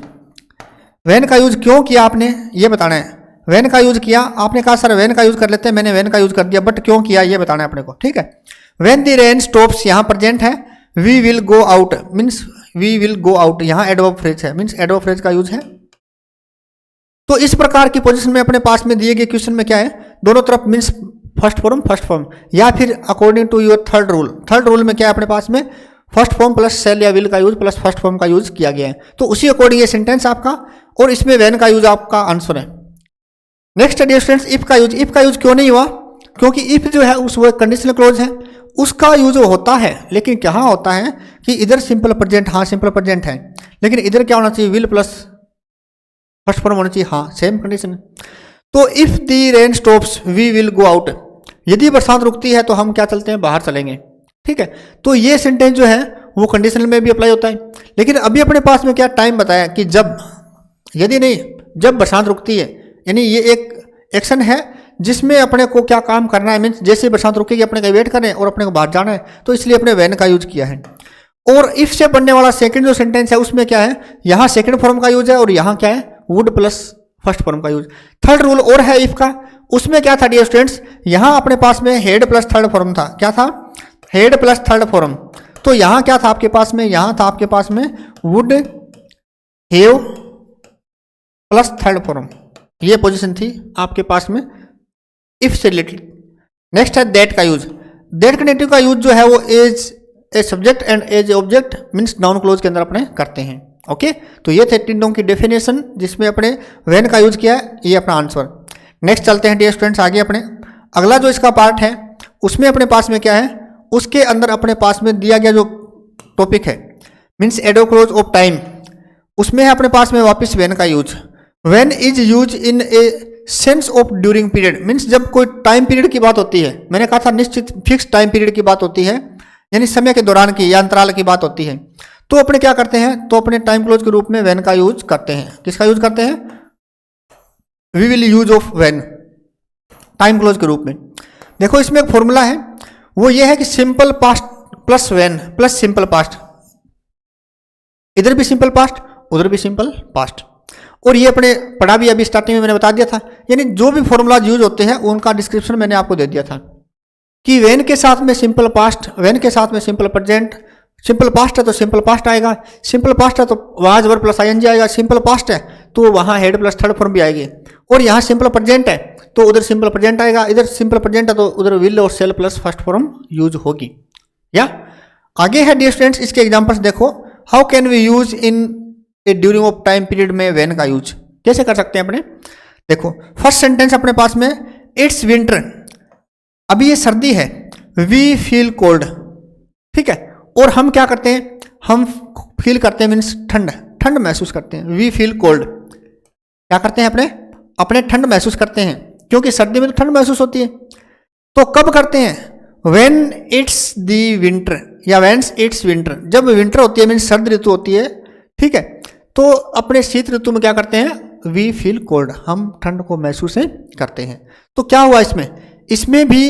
व्हेन का यूज क्यों किया आपने ये बताना है। व्हेन का यूज किया, आपने कहा सर व्हेन का यूज कर लेते हैं, मैंने व्हेन का यूज कर दिया, बट क्यों किया ये बताना है अपने को, ठीक है। व्हेन द रेन स्टॉप्स यहां प्रेजेंट है, we will go out means we will go out, यहां एडवर्ब फ्रेज है, मीन्स एडवर्ब फ्रेज का यूज है। तो इस प्रकार की पोजीशन में अपने पास में दिए गए क्वेश्चन में क्या है, दोनों तरफ मीन्स फर्स्ट फॉर्म, या फिर according to your third rule में क्या है अपने पास में फर्स्ट फॉर्म प्लस सेल या विल का यूज प्लस फर्स्ट फॉर्म का यूज किया गया है। तो उसी अकॉर्डिंग ये सेंटेंस आपका, और इसमें व्हेन का यूज आपका आंसर है। नेक्स्ट डियर स्टूडेंट्स, इफ का यूज क्यों नहीं हुआ, क्योंकि इफ जो है उस वो कंडीशनल क्लोज है, उसका यूज होता है, लेकिन क्या होता है कि इधर सिंपल प्रेजेंट, हाँ सिंपल प्रेजेंट है, लेकिन इधर क्या होना चाहिए, विल प्लस फर्स्ट फॉर्म होना चाहिए, हाँ सेम कंडीशन। तो if the rain stops we will go out, यदि बरसात रुकती है तो हम क्या चलते हैं, बाहर चलेंगे, ठीक है। तो ये सेंटेंस जो है वो कंडीशनल में भी अप्लाई होता है, लेकिन अभी अपने पास में क्या टाइम बताया कि जब, यदि नहीं, जब बरसात रुकती है, यानी ये एक एक्शन है जिसमें अपने को क्या काम करना है, मीन्स जैसे बरसात रुकेगी अपने का वेट करें और अपने को बाहर जाना है, तो इसलिए अपने व्हेन का यूज किया है। और इफ से बनने वाला सेकंड जो सेंटेंस है उसमें क्या है, यहाँ सेकंड फॉर्म का यूज है और यहाँ क्या है, वुड प्लस फर्स्ट फॉर्म का यूज। थर्ड रूल और है इफ का, उसमें क्या था डियर स्टूडेंट्स, यहाँ अपने पास में हेड प्लस थर्ड फॉर्म था, क्या था, हेड प्लस थर्ड फॉर्म। तो यहाँ क्या था आपके पास में, यहाँ था आपके पास में would have plus third form, ये पोजीशन थी आपके पास में इफ से रिलेटेड। नेक्स्ट है दैट का यूज। दैट कनेक्टिव का यूज जो है वो as a subject and as a object means noun clause के अंदर अपने करते हैं। ओके, तो ये थे तीनों की डेफिनेशन जिसमें अपने व्हेन का यूज किया है, ये अपना आंसर। नेक्स्ट चलते हैं डियर स्टूडेंट्स आगे अपने अगला जो इसका पार्ट है उसमें अपने पास में क्या है, उसके अंदर अपने पास में दिया गया जो टॉपिक है मीन्स एडो क्लोज ऑफ टाइम, उसमें है अपने पास में वापस व्हेन का use. When is use in a sense of during period means जब कोई टाइम पीरियड की बात होती है, मैंने कहा था निश्चित फिक्स टाइम पीरियड की बात होती है, यानी समय के दौरान की या अंतराल की बात होती है, तो अपने क्या करते हैं, तो अपने टाइम क्लोज के रूप में व्हेन का यूज करते हैं। किसका यूज करते हैं, we will use of when time clause के रूप में। देखो इसमें एक फॉर्मूला है, वो ये है कि simple past plus when plus simple past, इधर भी सिंपल पास्ट उधर भी सिंपल पास्ट, और ये अपने पढ़ा भी अभी स्टार्टिंग में मैंने बता दिया था, यानी जो भी फॉर्मूलाज यूज होते हैं उनका डिस्क्रिप्शन मैंने आपको दे दिया था कि व्हेन के साथ में सिंपल पास्ट, व्हेन के साथ में सिंपल प्रेजेंट, सिंपल पास्ट है तो सिंपल पास्ट आएगा, सिंपल पास्ट है तो वाज वर्ब प्लस आईएनजी आएगा, सिंपल पास्ट है तो वहाँ हेड प्लस थर्ड फॉर्म भी आएगी, और यहाँ सिंपल प्रेजेंट है तो उधर सिंपल प्रेजेंट आएगा, इधर सिंपल प्रेजेंट है तो उधर विल और shall plus first form use होगी। या आगे है डियर स्टूडेंट्स इसके एग्जांपल्स देखो, how can we use in a during of time period में व्हेन का यूज कैसे कर सकते हैं अपने। देखो फर्स्ट सेंटेंस अपने पास में इट्स विंटर, अभी ये सर्दी है, वी फील कोल्ड, ठीक है, और हम क्या करते हैं, हम फील करते हैं मीन्स ठंड, ठंड महसूस करते हैं, वी फील कोल्ड, क्या करते हैं अपने अपने ठंड महसूस करते हैं क्योंकि सर्दी में तो ठंड महसूस होती है, तो कब करते हैं, व्हेन इट्स दी विंटर या व्हेन इट्स विंटर, जब विंटर होती है मीन्स सर्द ऋतु होती है, ठीक है, तो अपने शीत ऋतु में क्या करते हैं, वी फील कोल्ड, हम ठंड को महसूस करते हैं। तो क्या हुआ इसमें, इसमें भी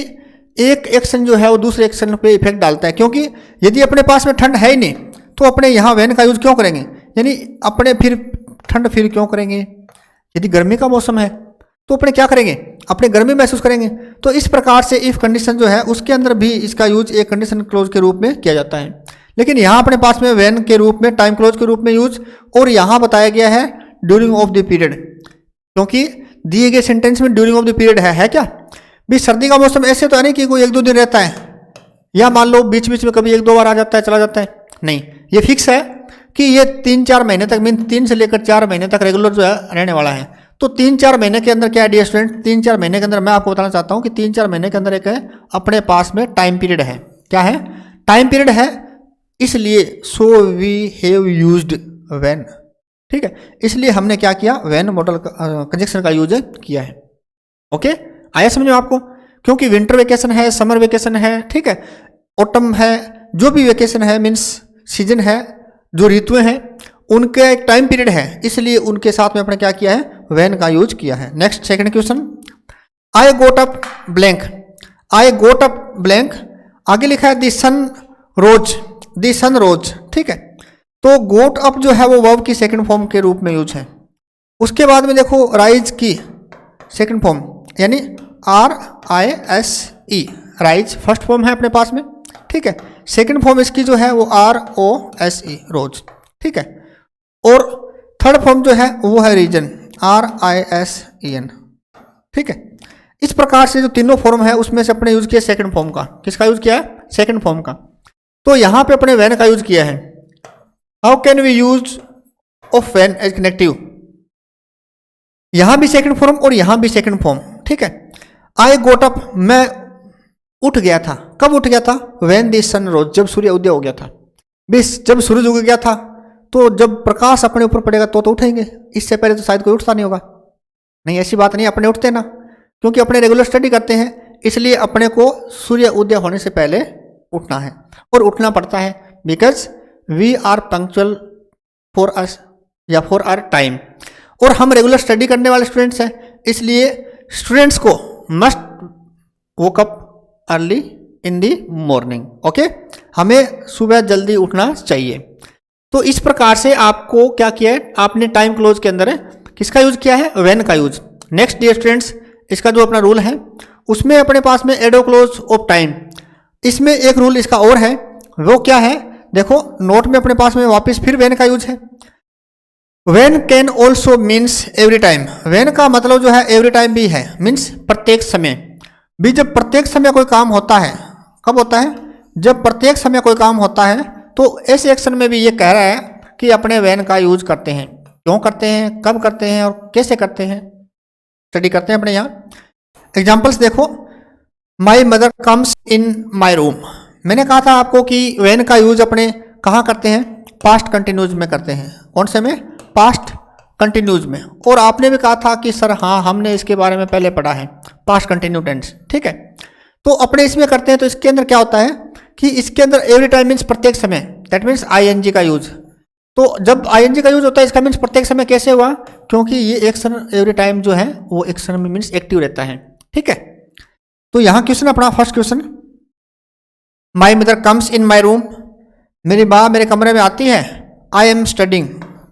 एक एक्शन जो है वो दूसरे एक्शन पे इफेक्ट डालता है, क्योंकि यदि अपने पास में ठंड है ही नहीं तो अपने यहाँ व्हेन का यूज क्यों करेंगे, यानी अपने फिर ठंड फील क्यों करेंगे, यदि गर्मी का मौसम है तो अपने क्या करेंगे, अपने गर्मी महसूस करेंगे। तो इस प्रकार से इफ कंडीशन जो है उसके अंदर भी इसका यूज एक कंडीशन क्लोज के रूप में किया जाता है, लेकिन यहाँ अपने पास में व्हेन के रूप में टाइम क्लोज के रूप में यूज, और यहाँ बताया गया है ड्यूरिंग ऑफ द पीरियड, क्योंकि दिए गए सेंटेंस में ड्यूरिंग ऑफ द पीरियड है क्या भी, सर्दी का मौसम ऐसे तो नहीं कि कोई एक दो दिन रहता है या मान लो बीच बीच में कभी एक दो बार आ जाता है चला जाता है, नहीं, ये फिक्स है कि ये 3-4 महीने तक मीन 3 से लेकर 4 महीने तक रेगुलर जो है रहने वाला है। तो 3-4 महीने के अंदर क्या है डियर स्टूडेंट, 3-4 महीने के अंदर मैं आपको बताना चाहता हूँ कि 3-4 महीने के अंदर एक है अपने पास में टाइम पीरियड है, क्या है, टाइम पीरियड है, इसलिए so we have used when, ठीक है, इसलिए हमने क्या किया, व्हेन मॉडल कंजक्शन का यूज किया है। ओके, आया समझ में आपको, क्योंकि विंटर वेकेशन है, समर वेकेशन है, ठीक है, ऑटम है, जो भी वेकेशन है मीन्स सीजन है, जो ऋतुएं हैं उनका एक टाइम पीरियड है, इसलिए उनके साथ में अपने क्या किया है, व्हेन का यूज किया है। नेक्स्ट सेकंड क्वेश्चन, आई गोट अप ब्लैंक, आई गोट अप ब्लैंक, आगे लिखा है दी सन रोज, दी सन रोज, ठीक है, तो गोट अप जो है वो वर्ब की सेकंड फॉर्म के रूप में यूज है। उसके बाद में देखो राइज की सेकंड फॉर्म यानी RISE, राइज फर्स्ट फॉर्म है अपने पास में, ठीक है, सेकंड फॉर्म इसकी जो है वो ROSE, रोज, ठीक है, और थर्ड फॉर्म जो है वो है रीजन, RISEN, ठीक है। इस प्रकार से जो तीनों फॉर्म है उसमें से अपने यूज किया सेकंड फॉर्म का, किसका यूज किया है, सेकंड फॉर्म का, तो यहाँ पे अपने व्हेन का यूज किया है। How can we use of when as connective, यहां भी सेकंड फॉर्म और यहां भी सेकंड फॉर्म, ठीक है। आई गोट अप, मैं उठ गया था, कब उठ गया था, व्हेन द सन रोज, जब सूर्य उदय हो गया था, बिस जब सूरज उग गया था, तो जब प्रकाश अपने ऊपर पड़ेगा तो उठेंगे, इससे पहले तो शायद कोई उठता नहीं होगा, नहीं ऐसी बात नहीं, अपने उठते ना, क्योंकि अपने रेगुलर स्टडी करते हैं, इसलिए अपने को सूर्य उदय होने से पहले उठना है, और उठना पड़ता है because we are punctual for us या फॉर आवर टाइम, और हम रेगुलर स्टडी करने वाले स्टूडेंट्स हैं, इसलिए स्टूडेंट्स को must woke up early in the morning, okay, हमें सुबह जल्दी उठना चाहिए। तो इस प्रकार से आपको क्या किया है, आपने टाइम क्लोज के अंदर किसका यूज किया है, व्हेन का यूज। नेक्स्ट डियर स्टूडेंट्स, इसका जो अपना रूल है उसमें अपने पास में एडो क्लोज ऑफ टाइम, इसमें एक रूल इसका और है, वो क्या है, देखो नोट में अपने पास में वापस फिर व्हेन का यूज है। When can also means every time, when का मतलब जो है एवरी टाइम भी है, मीन्स प्रत्येक समय भी, जब प्रत्येक समय कोई काम होता है, कब होता है, जब प्रत्येक समय कोई काम होता है, तो ऐसे एक्शन में भी ये कह रहा है कि अपने वैन का यूज करते हैं, क्यों करते हैं, कब करते हैं और कैसे करते हैं, स्टडी करते हैं अपने यहाँ। एग्जाम्पल्स देखो, my mother comes in my room. मैंने कहा था आपको कि वैन का यूज अपने कहाँ करते हैं, पास्ट कंटिन्यूज में करते हैं। कौन से में, पास्ट कंटिन्यूज में। और आपने भी कहा था कि सर हाँ हमने इसके बारे में पहले पढ़ा है, पास्ट कंटिन्यू टेंस, ठीक है। तो अपने इसमें करते हैं, तो इसके अंदर क्या होता है कि इसके अंदर एवरी टाइम मीन्स प्रत्येक समय, दैट मीन्स आईएनजी का यूज। तो जब आईएनजी का यूज होता है इसका मीन्स प्रत्येक समय कैसे हुआ, क्योंकि ये एक्शन एवरी टाइम जो है वो एक्शन में मीन्स एक्टिव रहता है, ठीक है। तो यहाँ क्वेश्चन अपना first question, my mother comes in my room, मेरी माँ मेरे कमरे में आती है, आई एम स्टडिंग,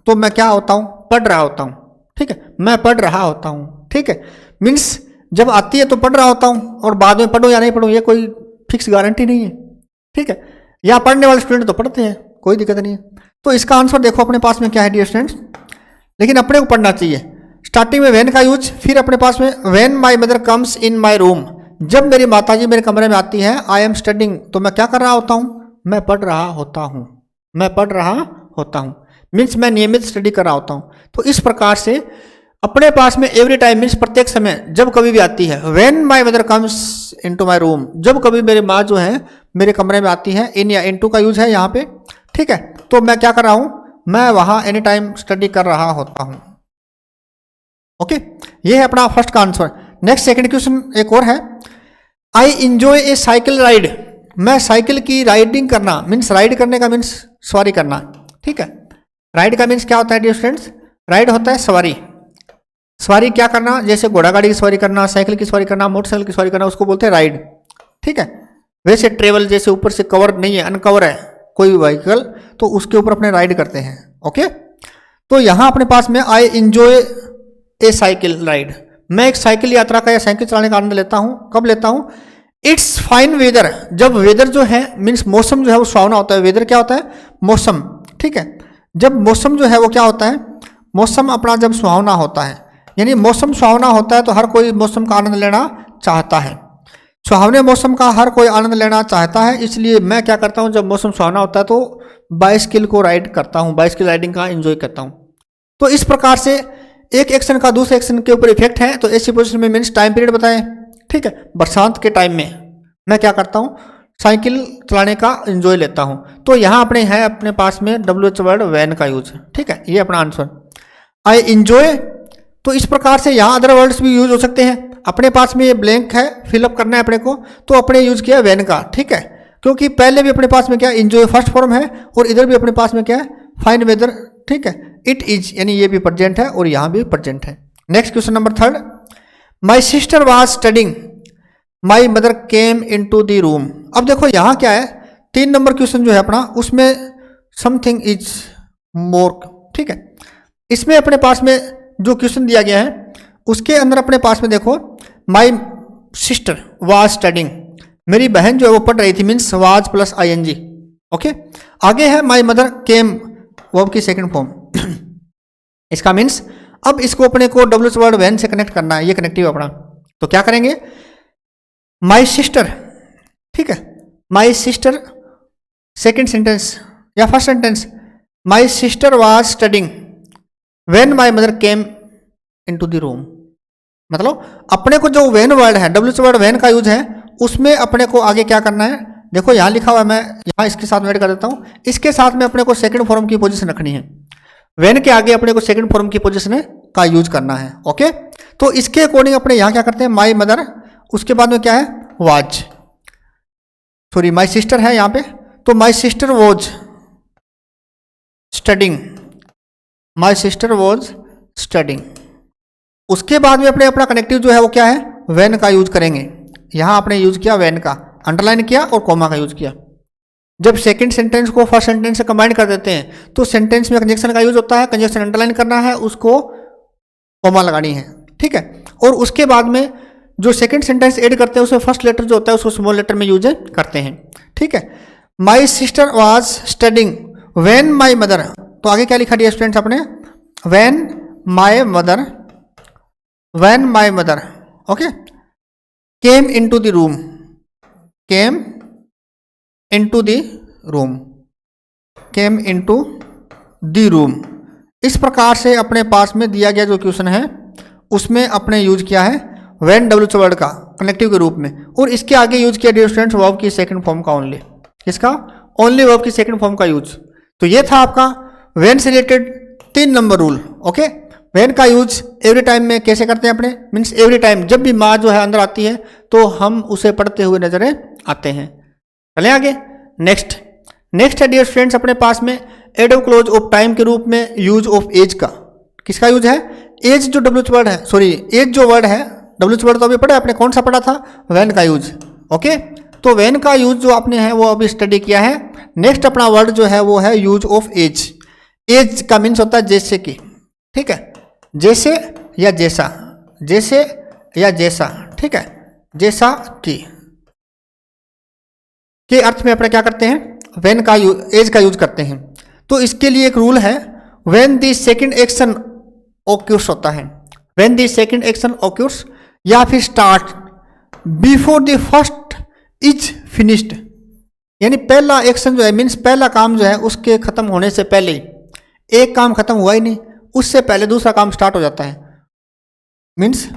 तो मैं क्या होता हूँ, पढ़ रहा होता हूँ, ठीक है, मैं पढ़ रहा होता हूँ, ठीक है। मीन्स जब आती है तो पढ़ रहा होता हूँ, और बाद में पढ़ूँ या नहीं पढ़ूँ ये कोई फिक्स गारंटी नहीं है, ठीक है। या पढ़ने वाले स्टूडेंट तो पढ़ते हैं, कोई दिक्कत नहीं है। तो इसका आंसर देखो अपने पास में क्या है डियर स्टूडेंट्स, लेकिन अपने को पढ़ना चाहिए। स्टार्टिंग में वैन का यूज, फिर अपने पास में when my mother comes in my room, जब मेरी माताजी मेरे कमरे में आती है, आई एम स्टडिंग, तो मैं क्या कर रहा होता हूँ, मैं पढ़ रहा होता हूँ, मैं पढ़ रहा होता हूँ, मीन्स मैं नियमित स्टडी कर रहा होता हूँ। तो इस प्रकार से अपने पास में एवरी टाइम मीन्स प्रत्येक समय, जब कभी भी आती है। When my mother comes into my room, जब कभी मेरी माँ जो है मेरे कमरे में आती है, इन या इनटू का यूज है यहाँ पे, ठीक है। तो मैं क्या कर रहा हूँ, मैं वहाँ एनी टाइम स्टडी कर रहा होता हूँ, ओके। ये है अपना फर्स्ट का आंसर। नेक्स्ट सेकंड क्वेश्चन एक और है, I enjoy A cycle ride, मैं साइकिल की राइडिंग करना, मीन्स राइड करने का मीन्स सवारी करना, ठीक है। राइड का मीन्स क्या होता है डियर स्टूडेंट्स, राइड होता है सवारी, सवारी क्या करना, जैसे घोड़ा गाड़ी की सवारी करना, साइकिल की सवारी करना, मोटरसाइकिल की सवारी करना, उसको बोलते हैं राइड, ठीक है। वैसे ट्रेवल जैसे ऊपर से कवर नहीं है, अनकवर है कोई भी व्हीकल, तो उसके ऊपर अपने राइड करते हैं, ओके। तो यहाँ अपने पास में I enjoy A cycle ride, मैं एक साइकिल यात्रा का या साइकिल चलाने का आनंद लेता हूँ, कब लेता हूँ, इट्स फाइन वेदर, जब वेदर जो है मीन्स मौसम जो है वो सुहावना होता है। वेदर क्या होता है, मौसम, ठीक है। जब मौसम जो है वो क्या होता है, मौसम अपना जब सुहावना होता है, यानी मौसम सुहावना होता है तो हर कोई मौसम का आनंद लेना चाहता है, सुहावने मौसम का हर कोई आनंद लेना चाहता है। इसलिए मैं क्या करता हूँ, जब मौसम सुहावना होता है तो बाइसिकल को राइड करता हूँ, बाइसिकल राइडिंग का एंजॉय करता हूँ। तो इस प्रकार से एक एक्शन का दूसरे एक्शन के ऊपर इफेक्ट है। तो ऐसी पोजिशन में मीन्स टाइम पीरियड बताएं, ठीक है। बरसात के टाइम में मैं क्या करता हूँ, साइकिल चलाने का एंजॉय लेता हूँ। तो यहाँ अपने है अपने पास में WH वर्ड वैन का यूज, ठीक है, ये अपना आंसर। आई इंजॉय, तो इस प्रकार से यहाँ अदर वर्ड्स भी यूज हो सकते हैं। अपने पास में ये ब्लैंक है, फिलअप करना है अपने को, तो अपने यूज किया वैन का, ठीक है, क्योंकि पहले भी अपने पास में क्या इंजॉय फर्स्ट फॉर्म है, और इधर भी अपने पास में क्या है फाइन वेदर, ठीक है। इट इज यानी ये भी प्रेजेंट है और यहाँ भी प्रेजेंट है। Next question number third, my sister was studying, my mother came into the room. अब देखो यहाँ क्या है, 3 नंबर क्वेश्चन जो है अपना, उसमें समथिंग इज मोर, ठीक है। इसमें अपने पास में जो क्वेश्चन दिया गया है उसके अंदर अपने पास में देखो, माई सिस्टर वाज स्टडिंग, मेरी बहन जो है वो पढ़ रही थी, means was plus ING, okay. आगे है माई मदर केम, वर्ब की सेकंड फॉर्म, इसका मीन्स अब इसको अपने को WH वर्ड वैन से कनेक्ट करना है, ये कनेक्टिव अपना। तो क्या करेंगे, माई सिस्टर, ठीक है, माई सिस्टर सेकेंड सेंटेंस या first sentence, my sister was studying when my mother came into the room. मतलब अपने को जो वैन वर्ड है, WH वर्ड वैन का यूज है, उसमें अपने को आगे क्या करना है, देखो यहाँ लिखा हुआ है, मैं यहाँ इसके साथ ऐड कर देता हूँ, इसके साथ में अपने को सेकंड फॉर्म की पोजीशन रखनी है, वैन के आगे अपने को सेकंड फॉर्म की पोजीशन का यूज करना है, ओके। तो इसके अकॉर्डिंग अपने यहाँ क्या करते हैं, माई मदर, उसके बाद में क्या है वाज, सॉरी माई सिस्टर है यहाँ पे, तो माई sister was studying, my sister was studying. उसके बाद में अपने अपना कनेक्टिव जो है वो क्या है, वैन का यूज करेंगे। यहाँ आपने यूज किया वैन का, अंडरलाइन किया और कॉमा का यूज किया। जब सेकंड सेंटेंस को फर्स्ट सेंटेंस से कंबाइन कर देते हैं तो सेंटेंस में कंजक्शन का यूज होता है, कंजक्शन अंडरलाइन करना है, उसको कॉमा लगानी है, ठीक है। और उसके बाद में जो सेकंड सेंटेंस ऐड करते हैं उसमें फर्स्ट लेटर जो होता है उसको स्मॉल लेटर में यूज करते हैं, ठीक है। My sister was studying when my mother, तो आगे क्या लिखा डियर स्टूडेंट्स आपने, when my mother, when my mother, okay, came into the room, came into the room, came into the room. इस प्रकार से अपने पास में दिया गया जो क्वेश्चन है उसमें अपने यूज किया है व्हेन WH वर्ड का कनेक्टिव के रूप में, और इसके आगे यूज किया डियर स्टूडेंट्स वर्ब की सेकंड फॉर्म का ओनली, इसका ओनली वर्ब की सेकंड फॉर्म का यूज। तो ये था आपका व्हेन से related 3 number rule. Okay, when का यूज एवरी टाइम में कैसे करते हैं अपने, मीन्स एवरी टाइम जब भी माँ जो है अंदर आती है तो हम उसे पढ़ते हुए नजर आते हैं। चलें आगे, नेक्स्ट है डियर स्टूडेंट्स अपने पास में एडव क्लोज ऑफ टाइम के रूप में यूज ऑफ एज का। किसका यूज है, एज जो WH वर्ड है, सॉरी एज जो वर्ड है, WH वर्ड तो अभी पढ़ा आपने, कौन सा पढ़ा था, व्हेन का यूज। ओके, तो व्हेन का यूज जो आपने है वो अभी स्टडी किया है। नेक्स्ट अपना वर्ड जो है वो है यूज ऑफ एज। एज का मीन्स होता है जैसे कि, ठीक है, जैसे या जैसा, जैसे या जैसा, ठीक है, जैसा कि के अर्थ में अपने क्या करते हैं, व्हेन का एज का यूज करते हैं। तो इसके लिए एक रूल है, व्हेन द सेकंड एक्शन ऑक्यूर्स होता है, व्हेन द सेकंड एक्शन ऑक्यूर्स या फिर start before the first is finished, यानी पहला एक्शन जो है मीन्स पहला काम जो है उसके खत्म होने से पहले, एक काम खत्म हुआ ही नहीं उससे पहले दूसरा काम स्टार्ट हो जाता है। मीन्स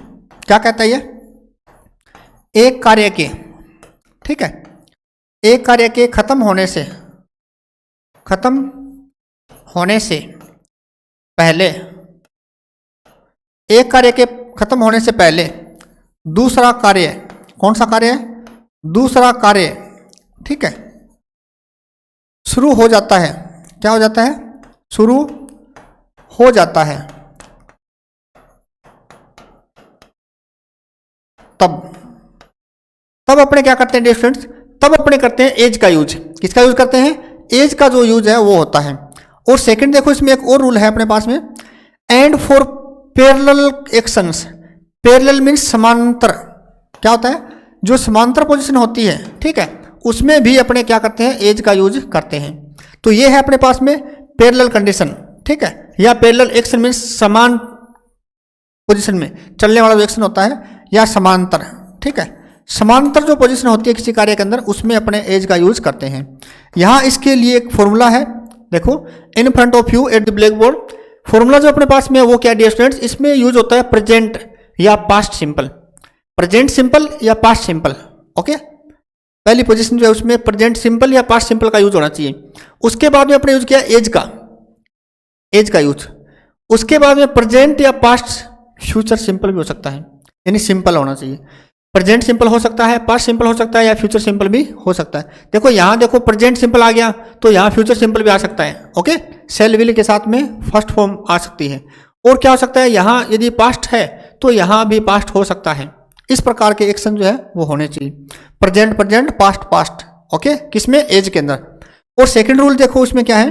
क्या कहता है ये, एक कार्य के, ठीक है, एक कार्य के खत्म होने से पहले, एक कार्य के खत्म होने से पहले दूसरा कार्य, कौन सा कार्य है, दूसरा कार्य, ठीक है, शुरू हो जाता है। क्या हो जाता है, शुरू हो जाता है। तब अपने क्या करते हैं डियर स्टूडेंट्स, तब अपने करते हैं एज का यूज। किसका यूज करते हैं, एज का जो यूज है वो होता है। और सेकंड देखो इसमें एक और रूल है अपने पास में, and for parallel actions, parallel means समांतर, क्या होता है, जो समांतर पोजीशन होती है, ठीक है, उसमें भी अपने क्या करते हैं, एज का यूज करते हैं। तो ये है अपने पास में पैरेलल कंडीशन, ठीक है, या पैरेलल एक्शन मीन्स समान पोजीशन में चलने वाला जो एक्शन होता है, या समांतर, ठीक है, समांतर जो पोजीशन होती है किसी कार्य के अंदर उसमें अपने एज का यूज करते हैं। यहाँ इसके लिए एक फॉर्मूला है, देखो इन front of you at the black board. Formula जो अपने पास में वो क्या डियर स्टूडेंट्स, इसमें यूज होता है प्रेजेंट या पास्ट सिंपल, प्रेजेंट सिंपल या पास्ट सिंपल। ओके, पहली पोजीशन जो है उसमें प्रेजेंट सिंपल या पास्ट सिंपल का यूज होना चाहिए। उसके बाद में अपने यूज किया एज का यूज। उसके बाद में प्रेजेंट या पास्ट फ्यूचर सिंपल भी हो सकता है, यानी सिंपल होना चाहिए। प्रेजेंट सिंपल हो सकता है, पास्ट सिंपल हो सकता है, या फ्यूचर सिंपल भी हो सकता है। देखो यहाँ देखो प्रेजेंट सिंपल आ गया तो यहाँ फ्यूचर सिंपल भी आ सकता है। ओके, सेल विल के साथ में फर्स्ट फॉर्म आ सकती है। और क्या हो सकता है, यहाँ यदि पास्ट है तो यहाँ भी पास्ट हो सकता है। इस प्रकार के एक्शन जो है वो होने चाहिए, present present, past past. Okay, किसमें, एज के अंदर। और सेकंड रूल देखो उसमें क्या है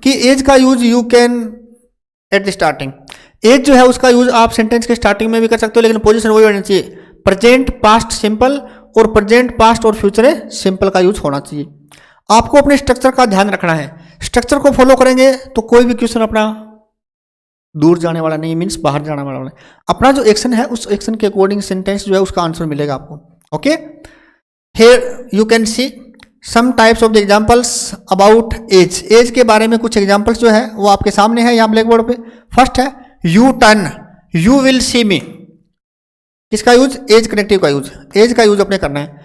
कि एज का use you can at the starting, as जो है उसका यूज आप सेंटेंस के स्टार्टिंग में भी कर सकते हो, लेकिन पोजीशन वही होनी चाहिए, प्रेजेंट पास्ट सिंपल और प्रेजेंट पास्ट और फ्यूचर सिंपल का यूज होना चाहिए। आपको अपने स्ट्रक्चर का ध्यान रखना है, स्ट्रक्चर को फॉलो करेंगे तो कोई भी क्वेश्चन अपना दूर जाने वाला नहीं, मीन्स बाहर जाने वाला नहीं। अपना जो एक्शन है उस एक्शन के अकॉर्डिंग सेंटेंस जो है उसका आंसर मिलेगा आपको। Okay, here you can see some types of the examples about as. As के बारे में कुछ एग्जांपल्स जो है वो आपके सामने है यहाँ ब्लैक बोर्ड पे। फर्स्ट है you turn, you will see me. किसका यूज, एज कनेक्टिव का यूज। एज का यूज अपने करना है।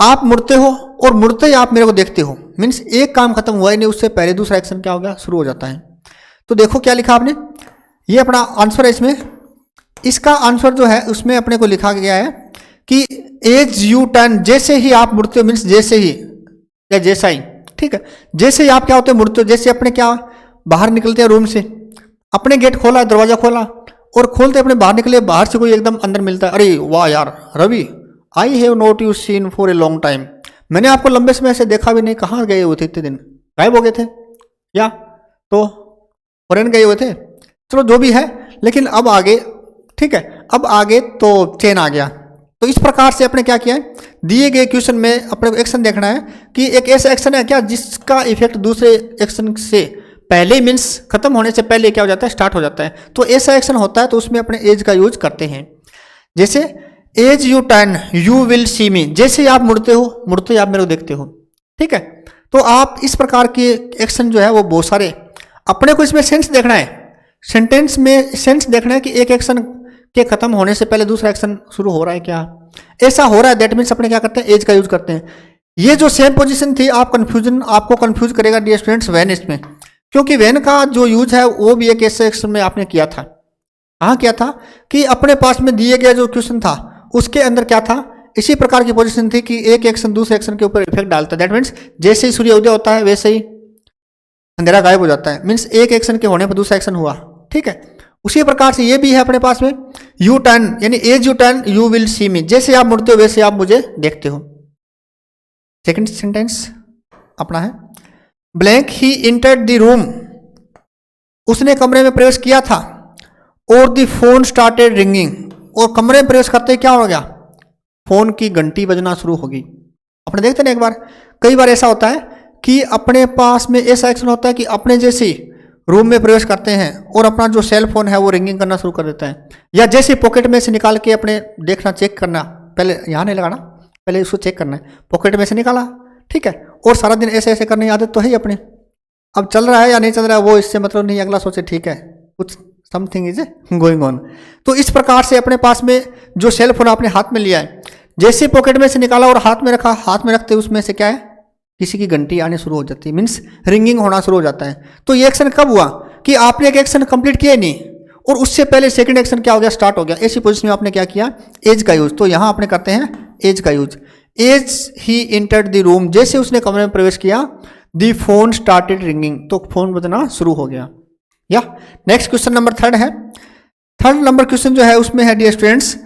आप मुड़ते हो और मुड़ते ही आप मेरे को देखते हो, मीन्स एक काम खत्म हुआ ही नहीं उससे पहले दूसरा एक्शन क्या हो गया, शुरू हो जाता है। तो देखो क्या लिखा आपने, ये अपना आंसर है। इसमें इसका आंसर जो है उसमें अपने को लिखा गया है कि एज यू टर्न, जैसे ही आप मुड़ते हो, मीन्स जैसे ही या जैसा ही, ठीक है, जैसे ही आप क्या होते हो, मुड़ते हो। जैसे अपने क्या बाहर निकलते हैं रूम से, अपने गेट खोला, दरवाजा खोला और खोलते अपने बाहर निकले, बाहर से कोई एकदम अंदर मिलता है, अरे वाह यार Ravi, I have not you seen for a long time, मैंने आपको लंबे समय से देखा भी नहीं, कहाँ गए हुए थे इतने दिन, गायब हो गए थे या तो फॉरेन गए हुए थे, चलो जो भी है, लेकिन अब आगे, ठीक है, अब आगे तो चेन आ गया। तो इस प्रकार से अपने क्या किया है, दिए गए क्वेश्चन में अपने एक्शन देखना है कि एक ऐसा एक्शन है क्या जिसका इफेक्ट दूसरे एक्शन से पहले, मीन्स खत्म होने से पहले क्या हो जाता है, स्टार्ट हो जाता है। तो ऐसा एक्शन होता है तो उसमें अपने एज का यूज करते हैं। जैसे as you turn you will see me, जैसे आप मुड़ते हो, मुड़ते ही आप मेरे को देखते हो, ठीक है। तो आप इस प्रकार के एक्शन जो है वो बहुत सारे अपने को इसमें सेंस देखना है, सेंटेंस में सेंस देखना है कि एक एक्शन के खत्म होने से पहले दूसरा एक्शन शुरू हो रहा है क्या, ऐसा हो रहा है, दैट मीन्स अपने क्या करते हैं, एज का यूज करते हैं। ये जो सेम पोजीशन थी आपको कंफ्यूज करेगा डियर स्टूडेंट्स व्हेन इसमें, क्योंकि व्हेन का जो यूज है वो भी एक ऐसे एक्शन में आपने किया था। हाँ किया था कि अपने पास में दिए गया जो क्वेश्चन था उसके अंदर क्या था, इसी प्रकार की पोजीशन थी कि एक एक्शन दूसरे एक्शन के ऊपर इफेक्ट डालता है। दैट मीन्स जैसे ही सूर्योदय होता है वैसे ही अंधेरा गायब हो जाता है, मीन्स एक एक्शन के होने पर दूसरा एक्शन हुआ। ठीक है, उसी प्रकार से ये भी है अपने पास में, यू टर्न यानी as you turn you will see me, जैसे आप मुड़ते हो वैसे आप मुझे देखते हो। सेकंड सेंटेंस अपना है, blank he entered the room, उसने कमरे में प्रवेश किया था, और द फोन स्टार्टेड रिंगिंग, और कमरे में प्रवेश करते ही क्या हो गया, फोन की घंटी बजना शुरू होगी। अपने देखते ना एक बार, कई बार ऐसा होता है कि अपने पास में ऐसा एक्शन होता है कि अपने जैसे रूम में प्रवेश करते हैं और अपना जो सेल फोन है वो रिंगिंग करना शुरू कर देता है, या जैसे पॉकेट में से निकाल के अपने देखना चेक करना, पहले यहाँ नहीं लगाना, पहले उसको चेक करना है, पॉकेट में से निकाला, ठीक है, और सारा दिन ऐसे ऐसे करने की आदत तो है ही अपने। अब चल रहा है या नहीं चल रहा है वो इससे मतलब नहीं, अगला सोचे ठीक है कुछ समथिंग इज गोइंग ऑन। तो इस प्रकार से अपने पास में जो सेल फोन आपने हाथ में लिया है, जैसे पॉकेट में से निकाला और हाथ में रखा, हाथ में रखते उसमें से क्या है, किसी की घंटी आने शुरू हो जाती है, मीन्स रिंगिंग होना शुरू हो जाता है। तो ये एक्शन कब हुआ कि आपने एक एक्शन कंप्लीट किया नहीं और उससे पहले सेकंड एक्शन क्या हो गया, स्टार्ट हो गया। ऐसी पोजीशन में आपने क्या किया, एज का यूज। तो यहां आपने करते हैं एज का यूज, एज ही एंटर्ड द रूम, जैसे उसने कमरे में प्रवेश किया, द फोन स्टार्टेड रिंगिंग, तो फोन बजना शुरू हो गया। या नेक्स्ट क्वेश्चन नंबर थर्ड है, थर्ड नंबर क्वेश्चन जो है उसमें है dear students,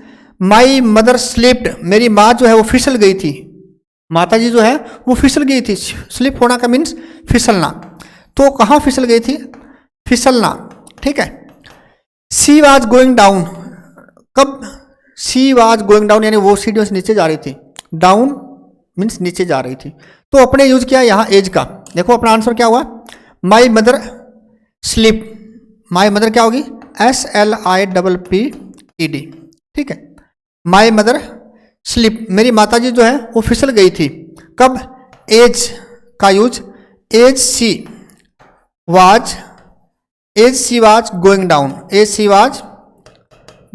my mother slipped, मेरी माँ जो है वो फिसल गई थी, माता जी जो है वो फिसल गई थी। स्लिप होना का मीन्स फिसलना, तो कहाँ फिसल गई थी, फिसलना, ठीक है। सी वाज गोइंग डाउन, कब, सी वाज गोइंग डाउन यानी वो सीढ़ियों से नीचे जा रही थी, डाउन मीन्स नीचे जा रही थी, तो अपने यूज किया यहाँ एज का। देखो अपना आंसर क्या हुआ, my mother slip, my mother क्या होगी, SLIPPED, ठीक है, माई मदर स्लिप, मेरी माता जी जो है वो फिसल गई थी, कब, एज का use, as she was going down, as she was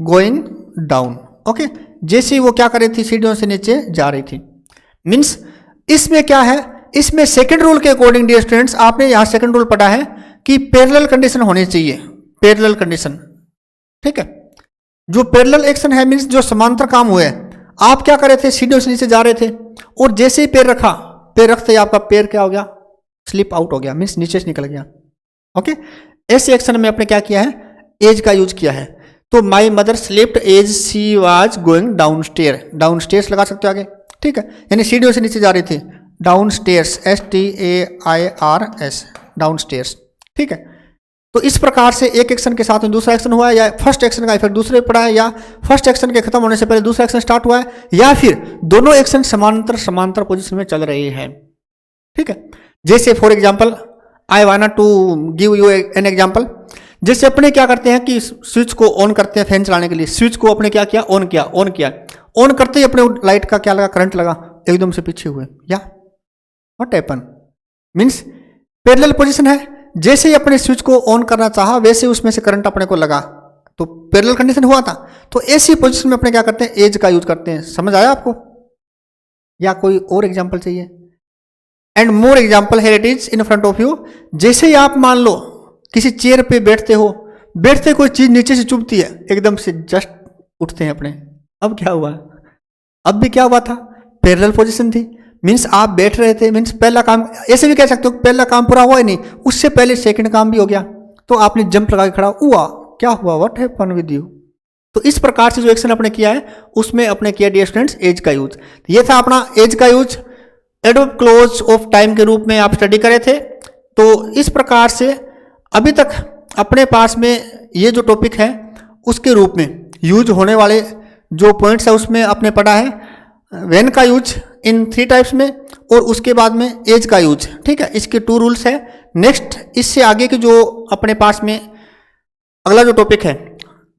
going down, okay, जैसे वो क्या कर रही थी, सीढ़ियों से नीचे जा रही थी। मीन्स इसमें क्या है, इसमें सेकंड रूल के अकॉर्डिंग डियर स्टूडेंट्स, आपने यहां सेकंड रूल पढ़ा है कि पैरेलल कंडीशन होनी चाहिए, पैरेलल कंडीशन, ठीक है। जो पैरेलल एक्शन है मीन्स जो समांतर काम हुए, आप क्या कर रहे थे, सीढ़ियों से नीचे जा रहे थे और जैसे ही पैर रखा, पैर रखते ही आपका पैर क्या हो गया, स्लिप आउट हो गया, मीन्स नीचे से निकल गया, ओके। ऐसे एक्शन में आपने क्या किया है, एज का यूज किया है। तो my mother slipped as she was going down stair, down stairs लगा सकते हो आगे, ठीक है, यानी सीढ़ियों से नीचे जा रही थी, down stairs, STAIRS, down stairs, ठीक है। तो इस प्रकार से एक एक्शन के साथ में दूसरा एक्शन हुआ है, या फर्स्ट एक्शन का इफेक्ट दूसरे पड़ा है, या फर्स्ट एक्शन के खत्म होने से पहले दूसरा एक्शन स्टार्ट हुआ है, या फिर दोनों एक्शन समांतर पोजीशन में चल रहे हैं, ठीक है। जैसे for example I want to give you an example, जैसे अपने क्या करते हैं कि स्विच को ऑन करते हैं फैन चलाने के लिए, स्विच को अपने क्या किया, ऑन किया, ऑन किया, ऑन करते ही अपने लाइट का क्या लगा, करंट लगा, एकदम से पीछे हुए, या what happen, means parallel position है, जैसे ही अपने स्विच को ऑन करना चाहा वैसे उसमें से करंट अपने को लगा, तो पैरेलल कंडीशन हुआ था। तो ऐसी पोजीशन में अपने क्या करते हैं, एज का यूज करते हैं। समझ आया आपको, या कोई और एग्जांपल चाहिए? And more example here it is in front of you, जैसे ही आप मान लो किसी चेयर पे बैठते हो, बैठते कोई चीज नीचे से चुभती है, एकदम से जस्ट उठते हैं अपने, अब क्या हुआ, अब भी क्या हुआ था, पैरेलल पोजीशन थी, मीन्स आप बैठ रहे थे, मीन्स पहला काम, ऐसे भी कह सकते हो पहला काम पूरा हुआ ही नहीं, उससे पहले सेकंड काम भी हो गया, तो आपने जंप लगा के खड़ा हुआ, क्या हुआ, व्हाट हैपन विद यू। तो इस प्रकार से जो एक्शन अपने किया है उसमें अपने किया डियर स्टूडेंट्स एज का यूज। ये था अपना एज का use, adverb close of time के रूप में आप स्टडी करे थे। तो इस प्रकार से अभी तक अपने पास में ये जो टॉपिक है उसके रूप में यूज होने वाले जो पॉइंट्स है उसमें आपने पढ़ा है व्हेन का यूज इन 3 टाइप्स में, और उसके बाद में एज का यूज, ठीक है, इसके 2 रूल्स है। नेक्स्ट इससे आगे के जो अपने पास में अगला जो टॉपिक है,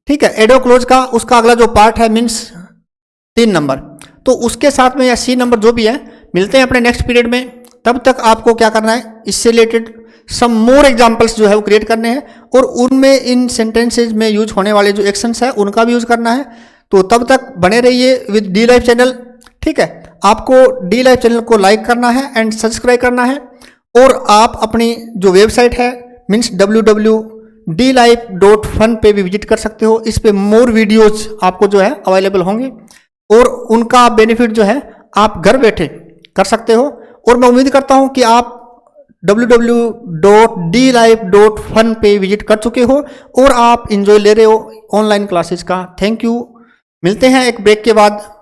ठीक है, एडवर्ब क्लोज का, उसका अगला जो पार्ट है मीन्स 3 नंबर, तो उसके साथ में या C नंबर जो भी है, मिलते हैं अपने नेक्स्ट पीरियड में। तब तक आपको क्या करना है, इससे रिलेटेड सम मोर एग्जाम्पल्स जो है वो क्रिएट करने हैं और उनमें इन सेंटेंसेज में यूज होने वाले जो एक्शंस है उनका भी यूज करना है। तो तब तक बने रहिए विद डी लाइफ चैनल। ठीक है, आपको डी लाइफ चैनल को लाइक करना है एंड सब्सक्राइब करना है और आप अपनी जो वेबसाइट है मीन्स www.dlife.fun पे भी विजिट कर सकते हो। इस पे मोर वीडियोज आपको जो है अवेलेबल होंगे और उनका बेनिफिट जो है आप घर बैठे कर सकते हो। और मैं उम्मीद करता हूं कि आप www.dlife.fun पे विजिट कर चुके हो और आप इंजॉय ले रहे हो ऑनलाइन क्लासेस का। Thank you. मिलते हैं एक ब्रेक के बाद।